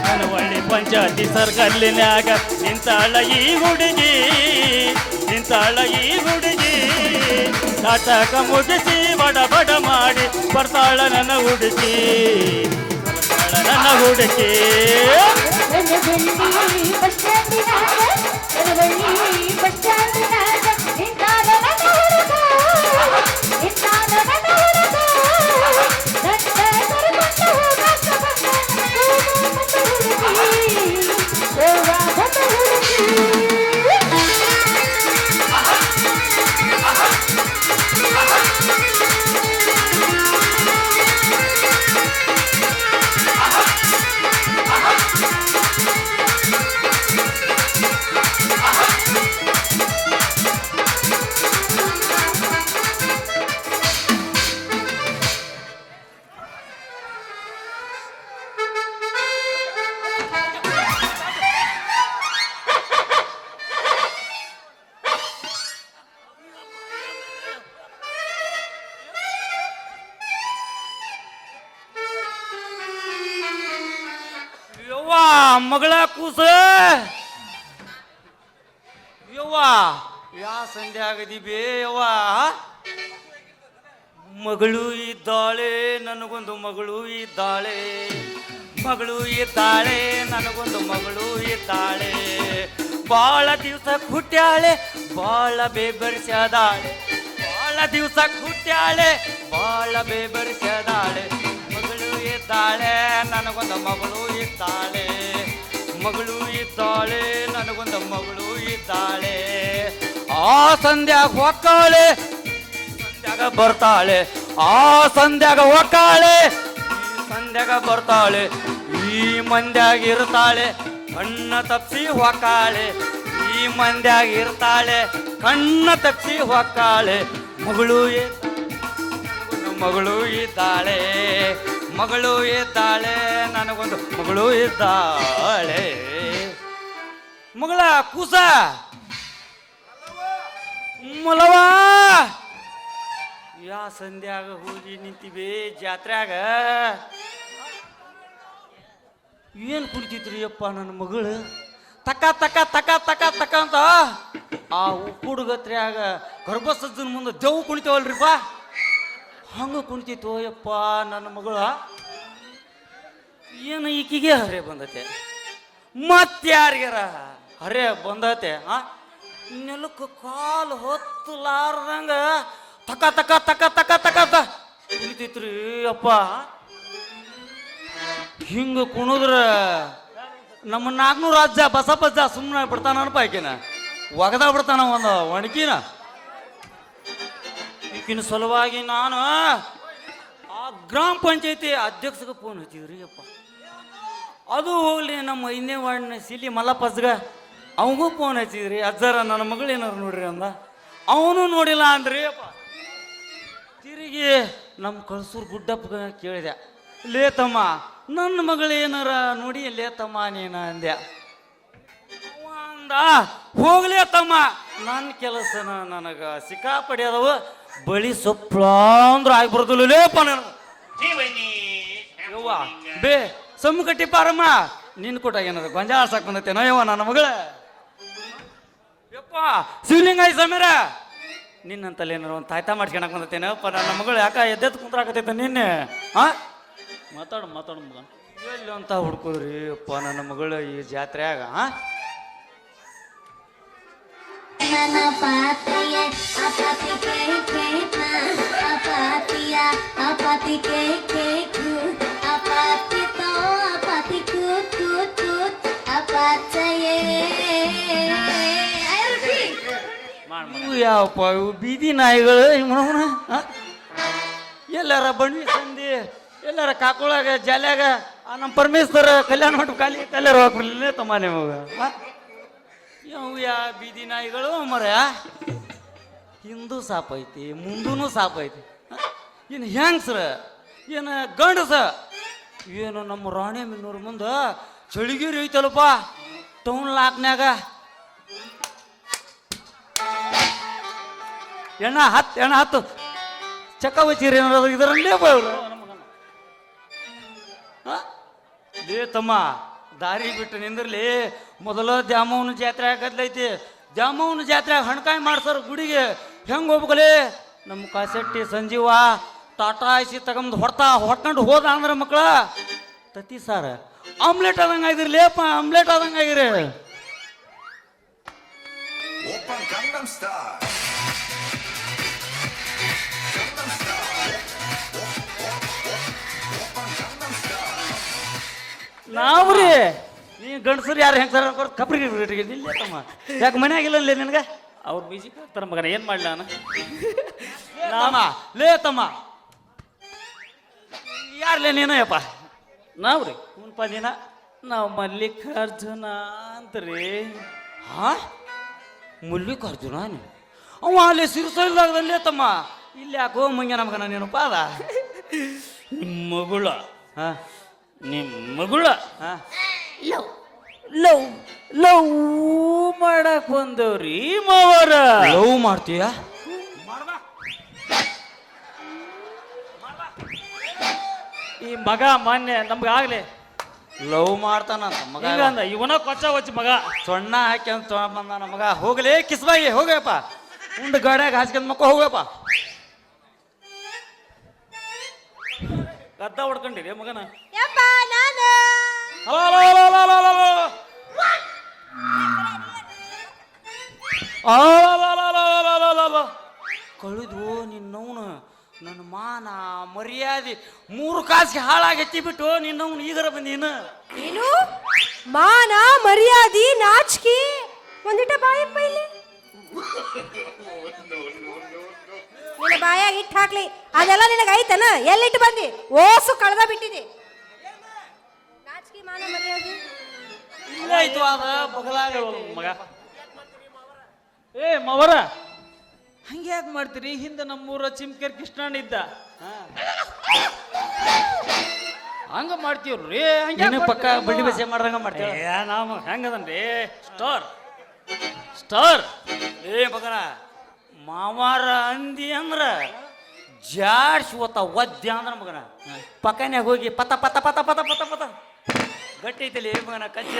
ಕನವಳ್ಳಿ ಪಂಚಾಯತಿ ಸರ್ಕಲ್ಲಿನ್ಯಾಗ ನಿಂತಾಳ ಈ ಹುಡುಗಿ ನಿಂತಾಳ ಈ ಹುಡುಗಿ ನಾಟಕ ಮುಗಿಸಿ ಬಡ ಬಡ ಮಾಡಿ ಬರ್ತಾಳ ನನ್ನ ಹುಡುಗಿ ನನ್ನ ಹುಡುಗಿ ಮಗಳ ಕೂಸ ಯವ್ವ ಯಾ ಸಂಧ್ಯೆ ಆಗದಿ ಬೇ ಯವ್ವ ಮಗಳು ಇದ್ದಾಳೆ ನನಗೊಂದು ಮಗಳು ಇದ್ದಾಳೆ ಮಗಳು ಇದ್ದಾಳೆ ನನಗೊಂದು ಮಗಳು ಇದ್ದಾಳೆ ಬಾಳ ದಿವಸ ಹುಟ್ಟ್ಯಾಳೆ ಬಾಳ ಬೇಬರಿಸ್ಯಾದಾಳೆ ಬಾಳ ದಿವಸ ಹುಟ್ಟ್ಯಾಳೆ ಬಾಳ ಬೇಬರಿಸ್ಯಾದಾಳೆ ಮಗಳು ಇದ್ದಾಳೆ ನನಗೊಂದು ಮಗಳು ಇದ್ದಾಳೆ ಮಗಳು ಇದ್ದಾಳೆ ನನಗೊಂದು ಮಗಳು ಇದ್ದಾಳೆ ಆ ಸಂಧ್ಯಾಗ ಹೊಕ್ಕಾಳೆ ಸಂಧ್ಯಾಗ ಬರ್ತಾಳೆ ಆ ಸಂಧ್ಯಾಗ ಹೊಕ್ಕಾಳೆ ಈ ಸಂಧ್ಯಾಗ ಬರ್ತಾಳೆ ಈ ಮಂದ್ಯಾಗ ಇರ್ತಾಳೆ ಕಣ್ಣ ತಪ್ಸಿ ಹೊಕ್ಕಾಳೆ ಈ ಮಂದ್ಯಾಗ ಇರ್ತಾಳೆ ಕಣ್ಣ ತಪ್ಸಿ ಹೊಕ್ಕಾಳೆ ಮಗಳು ಮಗಳು ಇದ್ದಾಳೆ ಮಗಳು ಇದ್ದಾಳೆ ನನಗೊಂದು ಮಗಳು ಇದ್ದಾಳೆ ಮಗಳ ಕೂಸ ಮಲವ ಯಾ ಸಂಧ್ಯಾಗ ಹೋಗಿ ನಿಂತಿವೆ ಜಾತ್ರ್ಯಾಗ ಏನ್ ಕುಡಿತಿದ್ರಿ ಅಪ್ಪ ನನ್ನ ಮಗಳು ತಕ ತಕ ತಕ ತಕ ತಕ ಅಂತ ಆ ಉಕ್ಕುಡುಗತ್ರ್ಯಾಗ ಗರ್ಭಸಜ್ಜನ ಮುಂದೆ ದೇವು ಕುಣಿತೇವಲ್ರಿಪ್ಪ ಹಂಗ ಕುಣಿತಿತ್ತು ಯಪ್ಪ ನನ್ನ ಮಗಳ ಏನು ಈಕಿಗೆ ಹರೇ ಬಂದತೆ ಮತ್ತಾರ್ಯಾರ ಹರೇ ಬಂದತೆ ನೆಲಕ್ಕೆ ಕಾಲು ಹೊತ್ತಲಾರ್ದಂಗ ತಕ ತಕ ತಕ ತಕ ತಕ ಕುಣಿತೈತ್ರಿ ಅಪ್ಪ ಹಿಂಗ ಕುಣಿದ್ರ ನಮ್ಮ 400 ಅಜ್ಜ ಬಸಪ್ಪಜ್ಜ ಸುಮ್ಮನೆ ಬಿಡ್ತಾನ ಅನ್ಪ ಆಕಿನ ಒಗದ ಬಿಡ್ತಾನ ಒಂದು ಒಣಕಿನ ಈಕಿನ ಸಲುವಾಗಿ ನಾನು ಆ ಗ್ರಾಮ ಪಂಚಾಯತಿ ಅಧ್ಯಕ್ಷಗೆ ಫೋನ್ ಹಚ್ಚಿದ್ರಿ ಅಪ್ಪ ಅದು ಹೋಗ್ಲಿ ನಮ್ಮ 5ನೇ ವಾರ್ಡ್ನ ಸಿಲಿ ಮಲ್ಲಪ್ಪಜ್ಗ ಅವನಿಗೂ ಫೋನ್ ಹಚ್ಚಿದ್ರಿ ಅಜ್ಜರ ನನ್ನ ಮಗಳು ಏನಾರು ನೋಡ್ರಿ ಅಂದ ಅವನು ನೋಡಿಲ್ಲ ಅಂದ್ರಿ ಅಪ್ಪ ತಿರುಗಿ ನಮ್ಮ ಕಳ್ಸೂರು ಗುಡ್ಡಪ್ಪಗ ಕೇಳಿದೆ ಲೇ ತಮ್ಮ ನನ್ನ ಮಗಳು ಏನಾರ ನೋಡಿ ಲೇ ತಮ್ಮ ನೀನ ಅಂದ್ಯ ಅಂದ ಹೋಗ್ಲೇ ತಮ್ಮ ನನ್ನ ಕೆಲಸನ ನನಗೆ ಸಿಕ್ಕಾಪಡಿ ಅದಾವ ಬಳಿ ಸೊಪ್ಪಳ ಅಂದ್ರೆ ಆಗ್ಬಾರ್ದು ಲೇಪ ನನಗೆ ಯವ್ವ ಬೇ ಸೊಮ್ಮು ಕಟ್ಟಿ ಪಾರಮ್ಮ ನಿನ್ ಕೊಟ್ಟಾಗ ಏನಾರ ಗೊಂಜಾಳ ಸಾಕ್ ಬಂದೈತೆ ಯವ್ವ ನನ್ನ ಮಗಳ ಯಪ್ಪ ಶಿವಲಿಂಗಾಯಿ ಸಮೀರ ನಿನ್ನಂತಲ್ಲಿ ಏನಾರ ಒಂದು ತಾಯ್ತಾ ಮಾಡ್ಕೊಳಕ್ ಬಂದೈತೇನಪ್ಪ ನನ್ನ ಮಗಳು ಯಾಕ ಎದ್ದೆದ್ದು ಕುಂತ್ರಾಕತೈತೆ ನಿನ್ನೆ ಮಾತಾಡು ಮಾತಾಡು ಮಗ ಎಲ್ಲಿ ಅಂತ ಹುಡ್ಕೋದ್ರಿ ಅಪ್ಪ ನನ್ನ ಮಗಳು ಈ ಜಾತ್ರೆಯಾಗ ಅಪಾತಿ ಇವು ಯಾವಪ್ಪ ಇವು ಬೀದಿ ನಾಯಿಗಳು ಇವನವನ ಎಲ್ಲಾರ ಬಣ್ವಿ ಸಂದಿ ಎಲ್ಲಾರ ಕಾಕೊಳಾಗ ಜಾಲ್ಯಾಗ ನಮ್ಮ ಪರಮೇಶ್ವರ ಕಲ್ಯಾಣ ಮಂಟಪ ಖಾಲಿ ಎಲ್ಲಾರ ಹೋಗ್ಬಿಡ್ಲೇ ತಮ್ಮ ನಿಮಗ ಇವು ಯಾ ಬೀದಿ ನಾಯಿಗಳು ಮರ ಹಿಂದೂ ಸಾಪೈತಿ ಮುಂದೂ ಸಾಪೈತಿ ಇನ್ನು ಹೆಂಗ್ಸ್ರ ಏನು ಗಂಡಸ ಏನು ನಮ್ಮ ರಾಣಿ ಮಿನ್ನೂರ ಮುಂದೆ ಚಳಿಗಿರಿ ಐತಲ್ಲಪ್ಪ ಟೌನ್ ಲಾಕ್ನ್ಯಾಗ ಎಣ್ಣ ಹತ್ತು ಚಕ್ಕ ಬಚ್ಚಿರಿ ಏನಾರ ಇದರಲ್ಲೇ ಲೇ ತಮ್ಮ ದಾರಿ ಬಿಟ್ಟು ನಿಂದ್ರಲಿ ಮೊದಲ ದ್ಯಾಮವ್ವನ ಜಾತ್ರೆ ಆಗದ್ಲೈತಿ ದ್ಯಾಮವ್ವನ ಜಾತ್ರೆ ಹಣ್ಕಾಯಿ ಮಾಡ್ಸಾರ ಗುಡಿಗೆ ಹೆಂಗೆ ಹೋಗ್ಬೇಕಲೇ ನಮ್ಮ ಕಾಸೆಟ್ಟಿ ಸಂಜೀವ ಟಾಟಾ ಐಸಿ ತಗೊಂಡು ಹೊಡ್ಕೊಂಡು ಹೋದ ಅಂದ್ರೆ ಮಕ್ಕಳ ತತ್ತಿ ಸಾರ ಆಮ್ಲೆಟ್ ಆದಂಗೆ ಆಗಿರ್ಲಿಪ್ಪ ಆಮ್ಲೆಟ್ ಆದಂಗೆ ಆಗಿರಿ Open Gangnam Style. Gangnam Style. Open Gangnam Style. ನಾವ್ರಿ ನೀ ಗಂಡಸರು ಯಾರು ಹೆಂಗೆ ಸರ್ ಕಪ್ರಿ ಇಲ್ಲ ತಮ್ಮ ಯಾಕೆ ಮನೆ ಆಗಿಲ್ಲ ನಿನಗೆ ಅವ್ರು ಬೀಜಿ ತರ ಮಗನ ಏನ್ ಮಾಡ್ಲ ನಾನು ನಾಮ ಲೇ ತಮ್ಮ ಯಾರ್ಲೇ ನೀನು ಯಪ್ಪ ನಾವ್ರಿ ಉನ್ಪ ನೀನ ನಾವು ಮಲ್ಲಿಕಾರ್ಜುನ ಅಂತ್ರಿ ಹಾ ಮಲ್ಲಿಕಾರ್ಜುನ ಅವ ಅಲ್ಲಿ ಸಿರ್ಸಲ್ದಾಗದಲ್ಲೇ ತಮ್ಮ ಇಲ್ಲಿ ಯಾಕೋ ಮಂಗ್ಯ ನಮಗನ ನೀನು ಪಾದ ನಿಮ್ಮ ಮಗುಳ ಹಾ ನಿಮ್ಮ ಮಗುಳ ಹಾ ಲವ್ ಲವ್ ಲವ್ ಮಾಡಕ್ ಬಂದವ್ರಿ ಮಾವರ ಲವ್ ಮಾಡ್ತೀಯ ಈ ಮಗ ಮಾನ್ಯ ನಮ್ಗೆ ಆಗ್ಲಿ ಲವ್ ಮಾಡ್ತಾನಂತ ಮಗ ಈಗ ಅಂದ ಇವನ ಕೊಚ್ಚ ವಚ್ಚ ಮಗ ಸೊಣ್ಣ ಹಾಕಿ ಅಂತ ಬಂದ ನಮಗ ಹೋಗಲೇ ಕಿಸ್ಬಾಗಿ ಹೋಗಪ್ಪ ಉಂಡು ಗಾಡ್ಯಾಗ ಹಾಸ್ಕೊಂಡ್ ಮಕ್ಕ ಹೋಗಪ್ಪ ಗದ್ದ ಹೊಡ್ಕೊಂಡಿರಿ ಮಗನ ಯಪ್ಪ ನಾನು hello hello hello hello hello hello ಕಳೆದು ನಿನ್ನವನು ನನ್ನ ಮಾನ ಮರ್ಯಾದೆ 3 ಕಾಸಿಗೆ ಹಾಳಾಗೆತ್ತಿ ಬಿಟ್ಟು ನಿನ್ನವನು ಈಗರ ಬಂದೀನ ಏನು ಮಾನ ಮರ್ಯಾದಿ ನಾಚಿಕೆ ಒಂದಿಟ ಬಾಯಪ್ಪ ಇಲ್ಲಿ ನಿನ್ನ ಬಾಯಾಗ ಇಟ್ಟು ಹಾಕ್ಲಿ ಅದೆಲ್ಲ ನಿನಗೆ ಐತನ ಎಲ್ಲಿಟ್ಟು ಬಂದಿ ಓಸು ಕಳೆದ ಬಿಟ್ಟಿದೆ ನಾಚಿಕೆ ಮಾನ ಮರ್ಯಾದೆ ಇಲ್ಲಾಯ್ತು ಅದ ಬಗಲಾಗ ಮಗ ಏ ಮವರ ಹಂಗೆ ಯಾಕೆ ಮಾಡ್ತೀರಿ ಹಿಂದೆ ನಮ್ಮೂರ ಚಿಮ್ಕೇರ್ ಕೃಷ್ಣಣ್ಣ ಇದ್ದ ಹಂಗ ಮಾಡ್ತೀವ್ರಿ ನೀನು ಪಕ್ಕ ಬಡ್ಡಿ ಬಸೆ ಮಾಡ್ದಂಗ ಮಾಡ್ತೀವಿ ನಾವು ಹೆಂಗದನ್ರಿ ಸ್ಟಾರ್ ಸ್ಟಾರ್ ಏ ಮಗನ ಮಾವಾರ ಅಂದಿ ಅಂದ್ರ ಜಾಡ್ಸಿ ಒದ್ದೆ ಅಂದ್ರ ಮಗನ ಪಕ್ಕನ್ಯಾಗ ಹೋಗಿ ಪತ ಪತ ಪತ ಪತ ಪತ ಪತ ಗಟ್ಟಿ ಐತಿಲಿ ಮಗನ ಕಚ್ಚಿ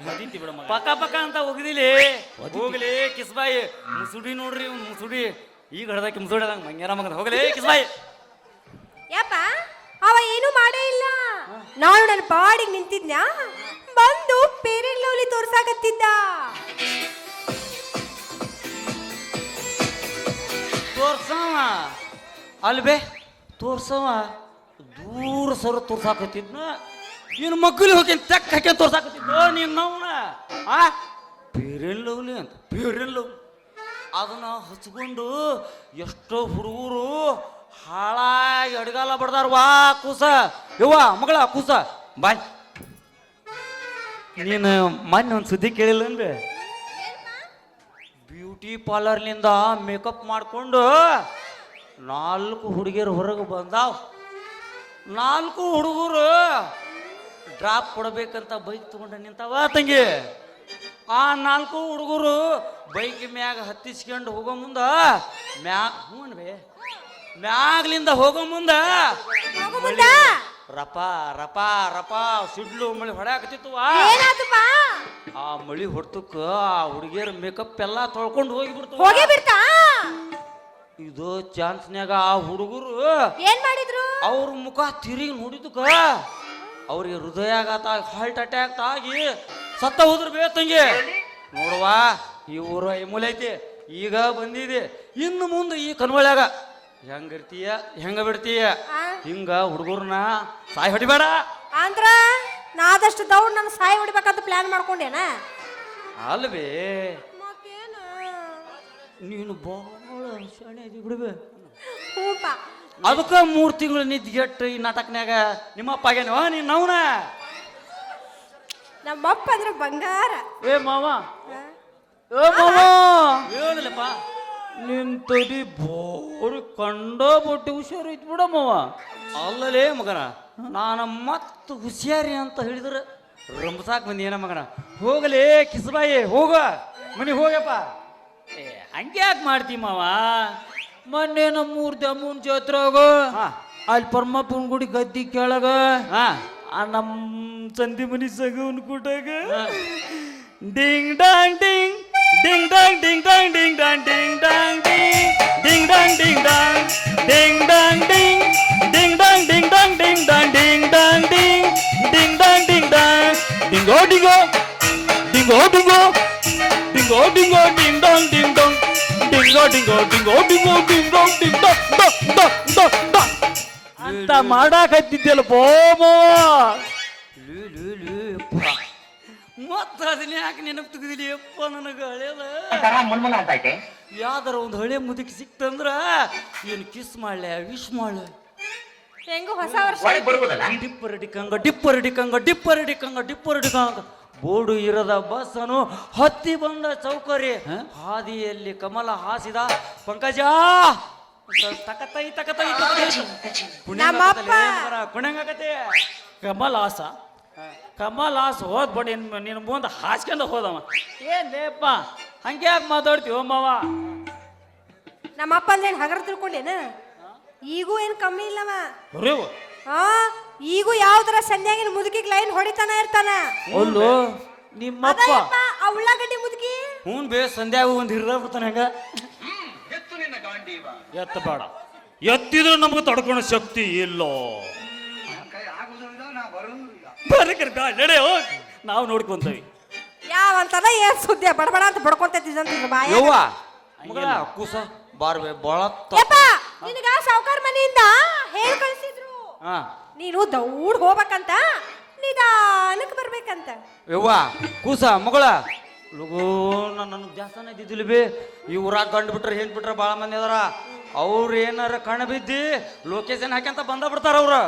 ಹೊಡಿತಿ ಬಿಡ ಮಗ ಪಕ್ಕ ಪಕ್ಕ ಅಂತ ಹೋಗಿದಿಲಿ ಹೋಗ್ಲಿ ಕಿಸ್ಬಾಯಿ ಮುಸುಡಿ ನೋಡ್ರಿ ಇವ್ನು ಮುಸುಡಿ ಈಗ ಹಡ್ದಕ್ಕೆ ಮುಸುಡಿ ಅದಂಗ ಮಂಗ್ಯಾರ ಮಗನ ಹೋಗ್ಲಿ ಕಿಸ್ಬಾಯಿ ಯಪ್ಪ ಅವ ಏನು ಮಾಡೇ ಇಲ್ಲ ನಾನು ನನ್ನ ಬಾಡಿಗೆ ನಿಂತಿದ್ನ್ಯಾ ಬಂದು ಪೇರೆಂಟ್ ಲವ್ಲಿ ತೋರ್ಸಾಕತ್ತಿದ್ದ ತೋರ್ಸವ ಅಲ್ಬೇ ತೋರ್ಸವ ದೂರ ಸರ ತೋರ್ಸಾಕತ್ತಿದ್ನ ಇನ್ನು ಮಕ್ಕಳಿಗೆ ಹೋಗಿ ತೆಕ್ಕ ಹಾಕಿ ತೋರ್ಸಾಕತ್ತಿದ್ದ ನೀನು ನವನ ಆ ಪೇರೆನ್ ಲವ್ಲಿ ಅಂತ ಪೇರೆನ್ ಲವ್ ಅದನ್ನ ಹಚ್ಕೊಂಡು ಎಷ್ಟೋ ಹುಡುಗರು ಹಾಳಾಗಿ ಅಡಗಾಲ ಬಡ್ದಾರ ವಾ ಕೂಸ ಯವ್ವ ಮಗಳ ಕೂಸ ಬಾಯ್ ನೀನು ಮೊನ್ನೆ ಒಂದು ಸುದ್ದಿ ಕೇಳಿಲ್ಲ ಅಂದ್ರೆ ಬ್ಯೂಟಿ ಪಾರ್ಲರ್ನಿಂದ ಮೇಕಪ್ ಮಾಡಿಕೊಂಡು 4 ಹುಡುಗಿಯರು ಹೊರಗೆ ಬಂದಾವ್ 4 ಹುಡುಗರು ಡ್ರಾಪ್ ಕೊಡಬೇಕಂತ ಬೈಕ್ ತಗೊಂಡ ನಿಂತಾವ ತಂಗಿ ಆ 4 ಹುಡುಗರು ಬೈಕ್ ಮ್ಯಾಗ ಹತ್ತಿಸ್ಕೊಂಡು ಹೋಗೋ ಮುಂದ ಮ್ಯಾಗ್ಲಿಂದ ಹೋಗೋ ಮುಂದ ರಪ ರಪ ರಪ ಸಿಡ್ಲು ಮಳಿ ಹೊಡ್ಯಾಕತ್ತಿತ್ತು ಏನಾತಪ್ಪ ಆ ಮಳಿ ಹೊಡ್ತಕ್ಕ ಆ ಹುಡುಗಿಯರ ಮೇಕಪ್ ಎಲ್ಲ ತೊಳ್ಕೊಂಡು ಹೋಗಿಬಿಡ್ತು ಹೋಗೇ ಬಿಡ್ತಾ ಇದು ಚಾನ್ಸ್ನ್ಯಾಗ ಆ ಹುಡುಗರು ಏನ್ ಮಾಡಿದ್ರು ಅವ್ರ ಮುಖ ತಿರುಗಿ ನೋಡಿದಕ್ಕ ಅವ್ರಿಗೆ ಹೃದಯಾಘಾತ ಹಾರ್ಟ್ ಅಟ್ಯಾಕ್ ಆಗಿ ಸತ್ತ ಹೋದ್ರ ಬೇತಂಗೆ ನೋಡುವ ಈ ಊರು ಐಮೂಲೆ ಐತಿ ಈಗ ಬಂದಿದೆ ಇನ್ನು ಮುಂದೆ ಈ ಕನ್ವಳ್ಯಾಗ ಹೆಂಗಿರ್ತೀಯ ಹೆಂಗ ಬಿಡ್ತೀಯ ಹಿಂಗ ಹುಡುಗರ್ನ ಸಾಯ್ ಹೊಡಿಬೇಡ ಅಂದ್ರ ನಾ ಆದಷ್ಟು ದೌಡ್ ನನ್ನ ಸಾಯಿ ಹೊಡಿಬೇಕಂತ ಪ್ಲಾನ್ ಮಾಡ್ಕೊಂಡೇನ ಅಲ್ವೇ ಮತ್ತೇನು ನೀನು ಭಾಳ ಶಾಣೆ ಅದಿ ಬಿಡುವೆ ಹ್ಞೂಪ ಅದಕ್ಕ 3 ತಿಂಗಳು ನಿದ್ಗೆಟ್ಟು ಈ ನಾಟಕನ್ಯಾಗ ನಿಮ್ಮಪ್ಪ ಆಗ್ಯಾನವ ನೀನು ಅವನ ನಮ್ಮಪ್ಪ ಅಂದ್ರೆ ಬಂಗಾರ ಏ ಮಾವ ಹಾ? ಏ ಮಾವ ಹೇಳಿಲ್ಲಪ್ಪ ನಿನ್ ತಡಿ ಬೋರು ಕಂಡೋಬಿಟ್ಟು ಹುಷಾರು ಐತ್ ಬಿಡ ಮಾವ ಅಲ್ಲಲೇ ಮಗನ ನಾನು ಮತ್ತೆ ಹುಷಾರಿ ಅಂತ ಹೇಳಿದ್ರೆ ರಂಬಸಾಕ್ ಬಂದಿ ಏನ ಮಗನ ಹೋಗಲೇ ಕಿಸಬಾಯಿ ಹೋಗ ಮನೆಗೆ ಹೋಗಪ್ಪ ಏ ಹಂಗೆ ಯಾಕೆ ಮಾಡ್ತಿ ಮಾವ ಮೊನ್ನೆ ನಮ್ಮೂರ್ ದಮ್ಮೂನ್ ಜಾತ್ರಾಗ ಹಾ ಅಲ್ಲಿ ಪರಮಪ್ಪನ ಗುಡಿ ಗದ್ದಿ ಕೆಳಗ ಹಾ ಆ ನಮ್ಮ ಸಂಧಿ ಮನಿ ಸಗವನ್ ಕೂಟಾಗ ಡಿಂಗ್ ಡಾಂಗ್ ಡಿಂಗ್ ಡಿಂಗ್ ಡಾಂಗ್ ಡಿಂಗ್ ಡಾಂಗ್ ಡಿಂಗ್ ಡಾಂಗ್ ಡಿಂಗ್ ಡಾಂಗ್ ಡಿಂಗ್ ಡಾಂಗ್ ಡಿಂಗ್ ಡಾಂಗ್ ಡಿಂಗ್ ಡಾಂಗ್ ಡಿಂಗ್ ಡಿಂಗ್ ಡಾಂಗ್ ಡಿಂಗ್ ಡಾಂಗ್ ಡಿಂಗ್ ಡಾಂಗ್ ಡಿಂಗ್ ಡಾಂಗ್ ಡಿಂಗ್ ಡಿಂಗ್ ಡಾಂಗ್ ಡಿಂಗ್ ಡಾಂಗ್ ಡಿಂಗೋ ಡಿಂಗೋ ಡಿಂಗೋ ಡಿಂಗೋ ಡಿಂಗೋ ಡಿಂಗೋ ಡಿಂಗ್ ಡಾಂಗ್ ಡಿಂಗ್ ಡಾಂಗ್ ಡಿಂಗೋ ಡಿಂಗೋ ಡಿಂಗೋ ಡಿಂಗೋ ಡಿಂಗ್ ಡಾಂಗ್ ಡಿಂಗ್ ಡಾಂಗ್ ಅಂತ ಮಾಡಾಕತ್ತಿದ್ದಲ್ಲ ಬೋಮೋ ಮತ್ತ ಅದನ್ನ ಯಾಕೆ ನೆನಪು ತೆಗೆದಿಲಿ ಅಪ್ಪ ನನಗೆ ಹಳೆಯದ ಮುನ್ಮುನ ಅಂತ ಐತೆ ಯಾವ್ದಾರ ಒಂದು ಹಳೆ ಮುದುಕಿ ಸಿಕ್ತಂದ್ರ ಏನು ಕಿಸ್ ಮಾಡ್ಲೆ ವಿಶ್ ಮಾಡ್ಲೆ ಹೆಂಗು ಹೊಸ ವರ್ಷ ಒಳಗೆ ಬರ್ಬೋದಲ್ಲ ಡಿಪ್ಪರ್ ಡಿಕ್ಕಂಗ ಡಿಪ್ಪರ್ ಡಿಕ್ಕಂಗ ಡಿಪ್ಪರ್ ಡಿಕ್ಕಂಗ ಡಿಪ್ಪರ್ ಡಿಕ್ಕಂಗ ಬೋರ್ಡು ಇರದ ಬಸ್ಸನು ಹತ್ತಿ ಬಂದ ಚೌಕರಿ ಹಾದಿಯಲ್ಲಿ ಕಮಲ ಹಾಸಿದ ಪಂಕಜ ತಕತೈ ತಕತೈ ನಮ್ಮಪ್ಪ. ಕುಣಂಗಾಕತೆ ಕಮಲಾಸ ಕಮಲಾಸ ಹೋದ್ ಬಡಿ ನಿನ್ನ ಮುಂದೆ ಹಾಸ್ಕೊಂಡ ಹೋದವ ಏನ್ ಲೇಪ್ಪ ಹಂಗೆ ಯಾಕೆ ಮಾತಾಡ್ತೀವ ಮಾವ ನಮ್ಮಪ್ಪ ಅಂದ್ರೆ ಹಗರ ತಿಳ್ಕೊಂಡೇನ ಈಗೂ ಏನ್ ಕಮ್ಮಿ ಇಲ್ಲವ ಹೊರೇವು ಹಾ ಈಗೂ ಯಾವ್ದರ ಸಂಧ್ಯಾಗಿನ ಮುದುಕಿಗೆ ಲೈನ್ ಹೊಡಿತಾನ ಇರ್ತಾನ ಅಲ್ಲೋ ನಿಮ್ಮಪ್ಪ ಅದಯ್ಯಪ್ಪ, ಆ ಉಳ್ಳಾಗಡ್ಡಿ ಮುದುಕಿ ಹ್ಞೂ ಬೇ ಸಂಧ್ಯಾಗ ಒಂದು ಹಿರಿದ ಬಿಡ್ತಾನೆ ಹಂಗ ಎತ್ತು ನಿನ್ನ ಗಾಂಡೀವ ಎತ್ತ ಬೇಡ ಎತ್ತಿದ್ರು ನಮ್ಗೆ ತಡ್ಕೊಳೋ ಶಕ್ತಿ ಇಲ್ಲ ಕೈ ಆಗುದಿಲ್ಲ ನಾ ಬರುವುದಿಲ್ಲ ಬರಕರ್ ನಡೆ ಹೋಗ್ ನಾವು ನೋಡ್ಕೊಂತೀವಿ ಯಾವಂತದ ಏನ್ ಸುದ್ದಿ ಬಡಬಡ ಅಂತ ಬಡ್ಕೊಂತೈತಿ ಬಾಯ ಯವ್ವ ಮಗಳ ಕೂಸ ಬಾರ್ಬೆ ಬಳತ್ತ ಯಪ್ಪ ನಿನಗ ಸಾವುಕಾರ ಮನೆಯಿಂದ ಹೇಳ್ ಕಳ್ಸಿದ್ರು ಹಾ ನೀನು ದೌಡ್ ಹೋಗ್ಬೇಕಂತ ನಿಧಾನಕ್ಕೆ ಬರ್ಬೇಕಂತ ಯವ್ವ ಕೂಸ ಮಗಳ ಲಗೋ ನನ್ನ ಜಾಸ್ತಾನ ಇದ್ದಿದ್ದಿಲ್ಲ ಬಿ ಈ ಊರಾಗ ಗಂಡು ಬಿಟ್ರೆ ಹೆಣ್ ಬಿಟ್ರೆ ಭಾಳ ಮಂದಿ ಅದಾರ ಅವ್ರು ಏನಾರ ಕಣ ಬಿದ್ದಿ ಲೊಕೇಶನ್ ಹಾಕ್ಯಂತ ಬಂದ ಬಿಡ್ತಾರ ಅವ್ರು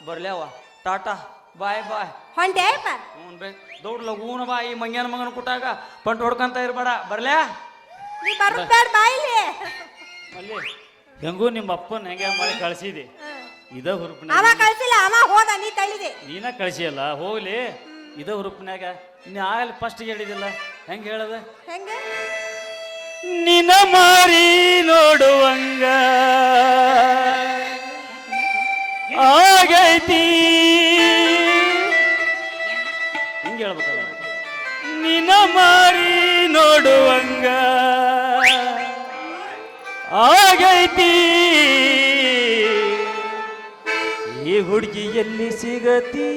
ಬರ್ಲಿ ಅವ ಟಾಟಾ ಬಾಯ್ ಬಾಯ್ ಹೊಂಟೆ ಯಪ್ಪ ಹ್ಞೂ ಬೇ ದೌಡ್ ಲಗೂನ ಬಾ ಈ ಮಂಗ್ಯಾನ ಮಗನ ಕುಟ್ಟಾಗ ಪಂಟ್ ಹೊಡ್ಕಂತ ಇರ್ಬೇಡ ಬರ್ಲ್ಯಾ ನೀ ಬರ್ಬೇಡ ಬಾಯಿಲಿ ಅಲ್ಲಿ ಹೆಂಗೂ ನಿಮ್ಮ ಅಪ್ಪನ ಹೆಂಗೆ ಮಾಡಿ ಕಳ್ಸಿದಿ ಇದ ಹುರುಪಿನ ಅವ ಕಳ್ಸಿಲ್ಲ ಅವ ಹೋದ ನೀ ತಳ್ಳಿದೆ ನೀನ ಕಳ್ಸಿಯಲ್ಲ ಹೋಗ್ಲಿ ಇದ ಹುರುಪಿನಾಗ ನೀ ಆಗಲಿ ಫಸ್ಟ್ ಹೇಳಿದಿಲ್ಲ ಹೆಂಗೆ ಹೇಳದ ಹೆಂಗ ನಿನ ಮಾರಿ ನೋಡುವಂಗ ಆಗೈತಿ ಹಿಂಗೆ ಹೇಳ್ಬೇಕಲ್ಲ ನಿನ ಮಾರಿ ನೋಡುವಂಗ ಆಗೈತಿ ಈ ಹುಡುಗಿ ಎಲ್ಲಿ ಸಿಗತಿ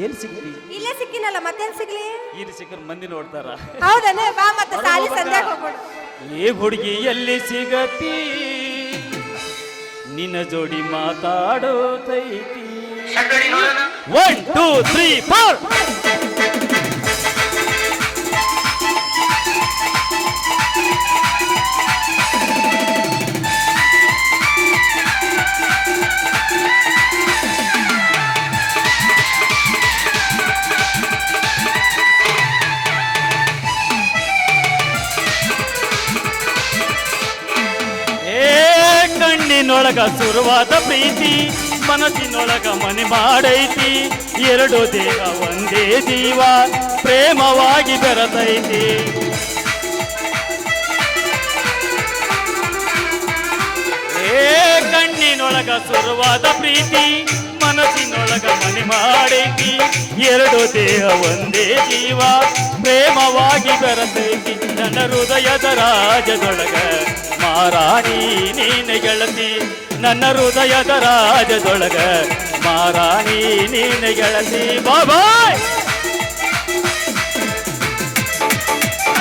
ಎಲ್ಲಿ ಸಿಗ್ತಿ ಇಲ್ಲೇ ಸಿಕ್ಕಿನಲ್ಲ ಮತ್ತೇನ್ ಸಿಗ್ಲಿ ಇಲ್ಲಿ ಸಿಕ್ಕರ್ ಮಂದಿ ನೋಡ್ತಾರ ಹೌದನ ಬಾ ಮತ್ತೆ ಸಾಲಿ ಸಂಧ್ಯಾಗ ಹೋಗೋಣ ಈ ಹುಡುಗಿ ಎಲ್ಲಿ ಸಿಗತಿ ನಿನ್ನ ಜೋಡಿ ಮಾತಾಡೋತೈತಿ 1 2 3 4 ಕಣ್ಣಿನೊಳಗ ಸುರುವಾದ ಪ್ರೀತಿ ಮನಸ್ಸಿನೊಳಗ ಮನೆ ಮಾಡೈತಿ ಎರಡು ದೇಹ ಒಂದೇ ಜೀವ ಪ್ರೇಮವಾಗಿ ಬೆರತೈತಿ ಕಣ್ಣಿನೊಳಗ ಸುರುವಾದ ಪ್ರೀತಿ ಮನಸ್ಸಿನೊಳಗ ಮನೆ ಮಾಡೈತಿ ಎರಡು ದೇಹ ಒಂದೇ ಜೀವ ಪ್ರೇಮವಾಗಿ ಬೆರತೈತಿ ನನ್ನ ಹೃದಯದ ರಾಜದೊಳಗ ಮಾರಾಣಿ ನೀನೆ ಗೆಳತಿ ನನ್ನ ಹೃದಯದ ರಾಜದೊಳಗ ಮಾರಾಣಿ ನೀನೆ ಗೆಳತಿ ಬಾಯ್